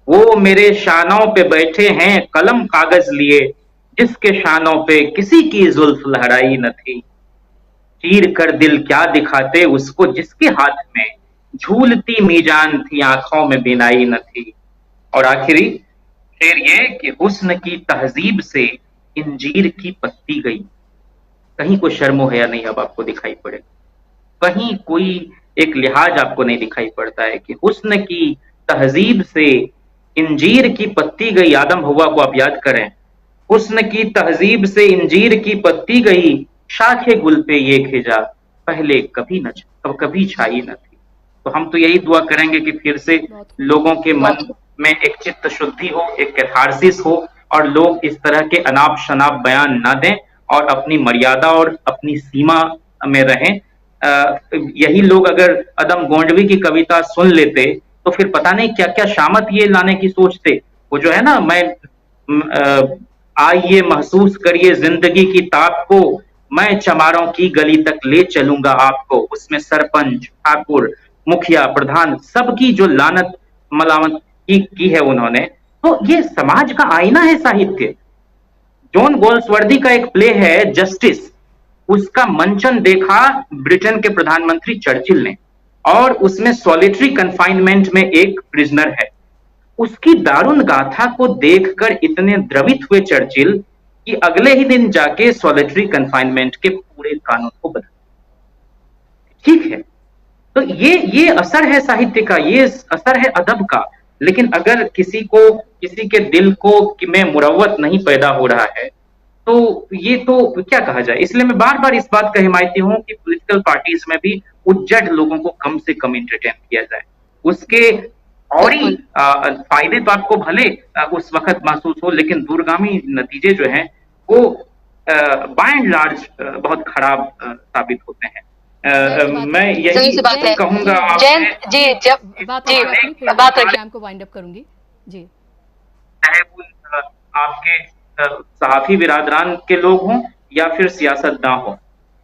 वो मेरे शानों पे बैठे हैं कलम कागज लिए, जिसके शानों पे किसी की जुल्फ लहराई न थी। चीर कर दिल क्या दिखाते उसको जिसके हाथ में, झूलती मीजान थी आंखों में बिनाई न थी। और आखिरी शेर ये कि हुस्न की तहजीब से इंजीर की पत्ती गई। कहीं कोई शर्मो हया नहीं अब आपको दिखाई पड़े, कहीं कोई एक लिहाज आपको नहीं दिखाई पड़ता है कि हुस्न की तहजीब से इंजीर की पत्ती गई। आदम हवा को आप याद करें, हुस्न की तहजीब से इंजीर की पत्ती गई, शाखे गुल पे ये खिजा, पहले कभी छाई न थी। तो हम तो यही दुआ करेंगे कि फिर से लोगों के मन में एक चित्त शुद्धि हो, एक कैथारसिस हो, और लोग इस तरह के अनाप शनाप बयान ना दें और अपनी मर्यादा और अपनी सीमा में रहें। यही लोग अगर अदम गोंडवी की कविता सुन लेते तो फिर पता नहीं क्या क्या शामत ये लाने की सोचते। वो जो है ना, आइए महसूस करिए जिंदगी की ताप को, मैं चमारों की गली तक ले चलूंगा आपको। उसमें सरपंच, ठाकुर, मुखिया, प्रधान, सबकी जो लानत मलामत की है उन्होंने। तो ये समाज का आईना है साहित्य। जॉन गोल्सवर्दी का एक प्ले है जस्टिस, उसका मंचन देखा ब्रिटेन के प्रधानमंत्री चर्चिल ने, और उसमें सॉलिटरी कन्फाइनमेंट में एक प्रिजनर है। उसकी दारुण गाथा को देखकर इतने द्रवित हुए चर्चिल कि अगले ही दिन जाके सॉलिटरी कन्फाइनमेंट के पूरे कानून को बदल। ठीक है, तो ये असर है साहित्य का, ये असर है अदब का। लेकिन अगर किसी के दिल को कि में मुरव्वत नहीं पैदा हो रहा है, तो ये तो क्या कहा जाए। इसलिए मैं बार बार इस बात का हिमायती हूं कि पॉलिटिकल पार्टीज में भी उज्जड लोगों को कम से कम एंटरटेन किया जाए। उसके और ही फायदे तो आपको भले उस वक्त महसूस हो, लेकिन दूरगामी नतीजे जो हैं वो बाय एंड लार्ज बहुत खराब साबित होते हैं। मैं यही कहूंगा जयंत जी, जब बात रखिए, को वाइंड अप करूंगी जी। चाहे वो आपके सहाफी बिरादरान के लोग हों या फिर सियासतदान हो,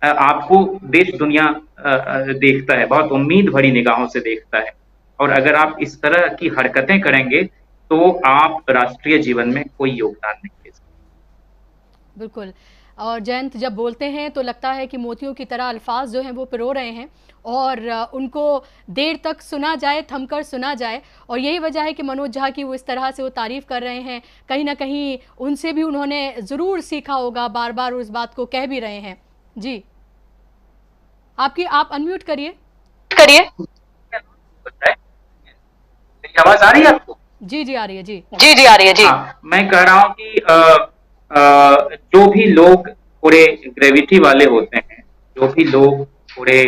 आपको देश दुनिया देखता है, बहुत उम्मीद भरी निगाहों से देखता है। और अगर आप इस तरह की हरकतें करेंगे तो आप राष्ट्रीय जीवन में कोई योगदान नहीं दे सकते। बिल्कुल। और जयंत जब बोलते हैं तो लगता है कि मोतियों की तरह अल्फाज जो हैं वो पिरो रहे हैं, और उनको देर तक सुना जाए, थमकर सुना जाए। और यही वजह है कि मनोज झा की वो इस तरह से वो तारीफ कर रहे हैं। कहीं ना कहीं उनसे भी उन्होंने ज़रूर सीखा होगा, बार बार उस बात को कह भी रहे हैं। जी, आप अनम्यूट करिए। आवाज आ रही है आपको? जी आ रही है। जी आ रही है। जी मैं कह रहा हूँ कि जो भी लोग थोड़े ग्रेविटी वाले होते हैं, जो भी लोग थोड़े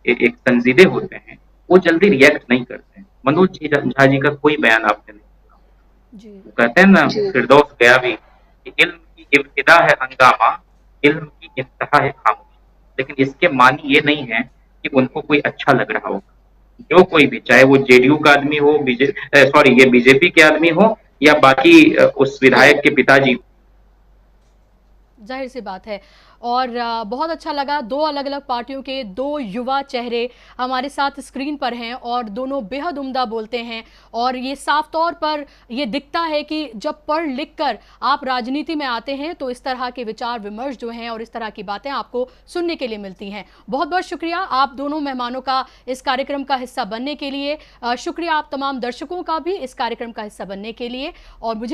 एक संजीदे होते हैं, वो जल्दी रिएक्ट नहीं करते हैं। मनोज झा जी का कोई बयान आपने नहीं सुना। वो कहते हैं ना, फिरदौस गया भी कि इल्म की इब्तिदा है हंगामा, इल्म की इंतहा है खामोशी। लेकिन इसके मानी ये नहीं है कि उनको कोई अच्छा लग रहा होगा। जो कोई भी, चाहे वो जेडीयू का आदमी हो, ये बीजेपी के आदमी हो, या बाकी उस विधायक के पिताजी, जाहिर सी बात है। और बहुत अच्छा लगा, दो अलग अलग पार्टियों के दो युवा चेहरे हमारे साथ स्क्रीन पर हैं और दोनों बेहद उम्दा बोलते हैं। और ये साफ तौर पर ये दिखता है कि जब पढ़ लिख कर आप राजनीति में आते हैं तो इस तरह के विचार विमर्श जो हैं और इस तरह की बातें आपको सुनने के लिए मिलती हैं। बहुत बहुत शुक्रिया आप दोनों मेहमानों का इस कार्यक्रम का हिस्सा बनने के लिए। शुक्रिया आप तमाम दर्शकों का भी इस कार्यक्रम का हिस्सा बनने के लिए। और मुझे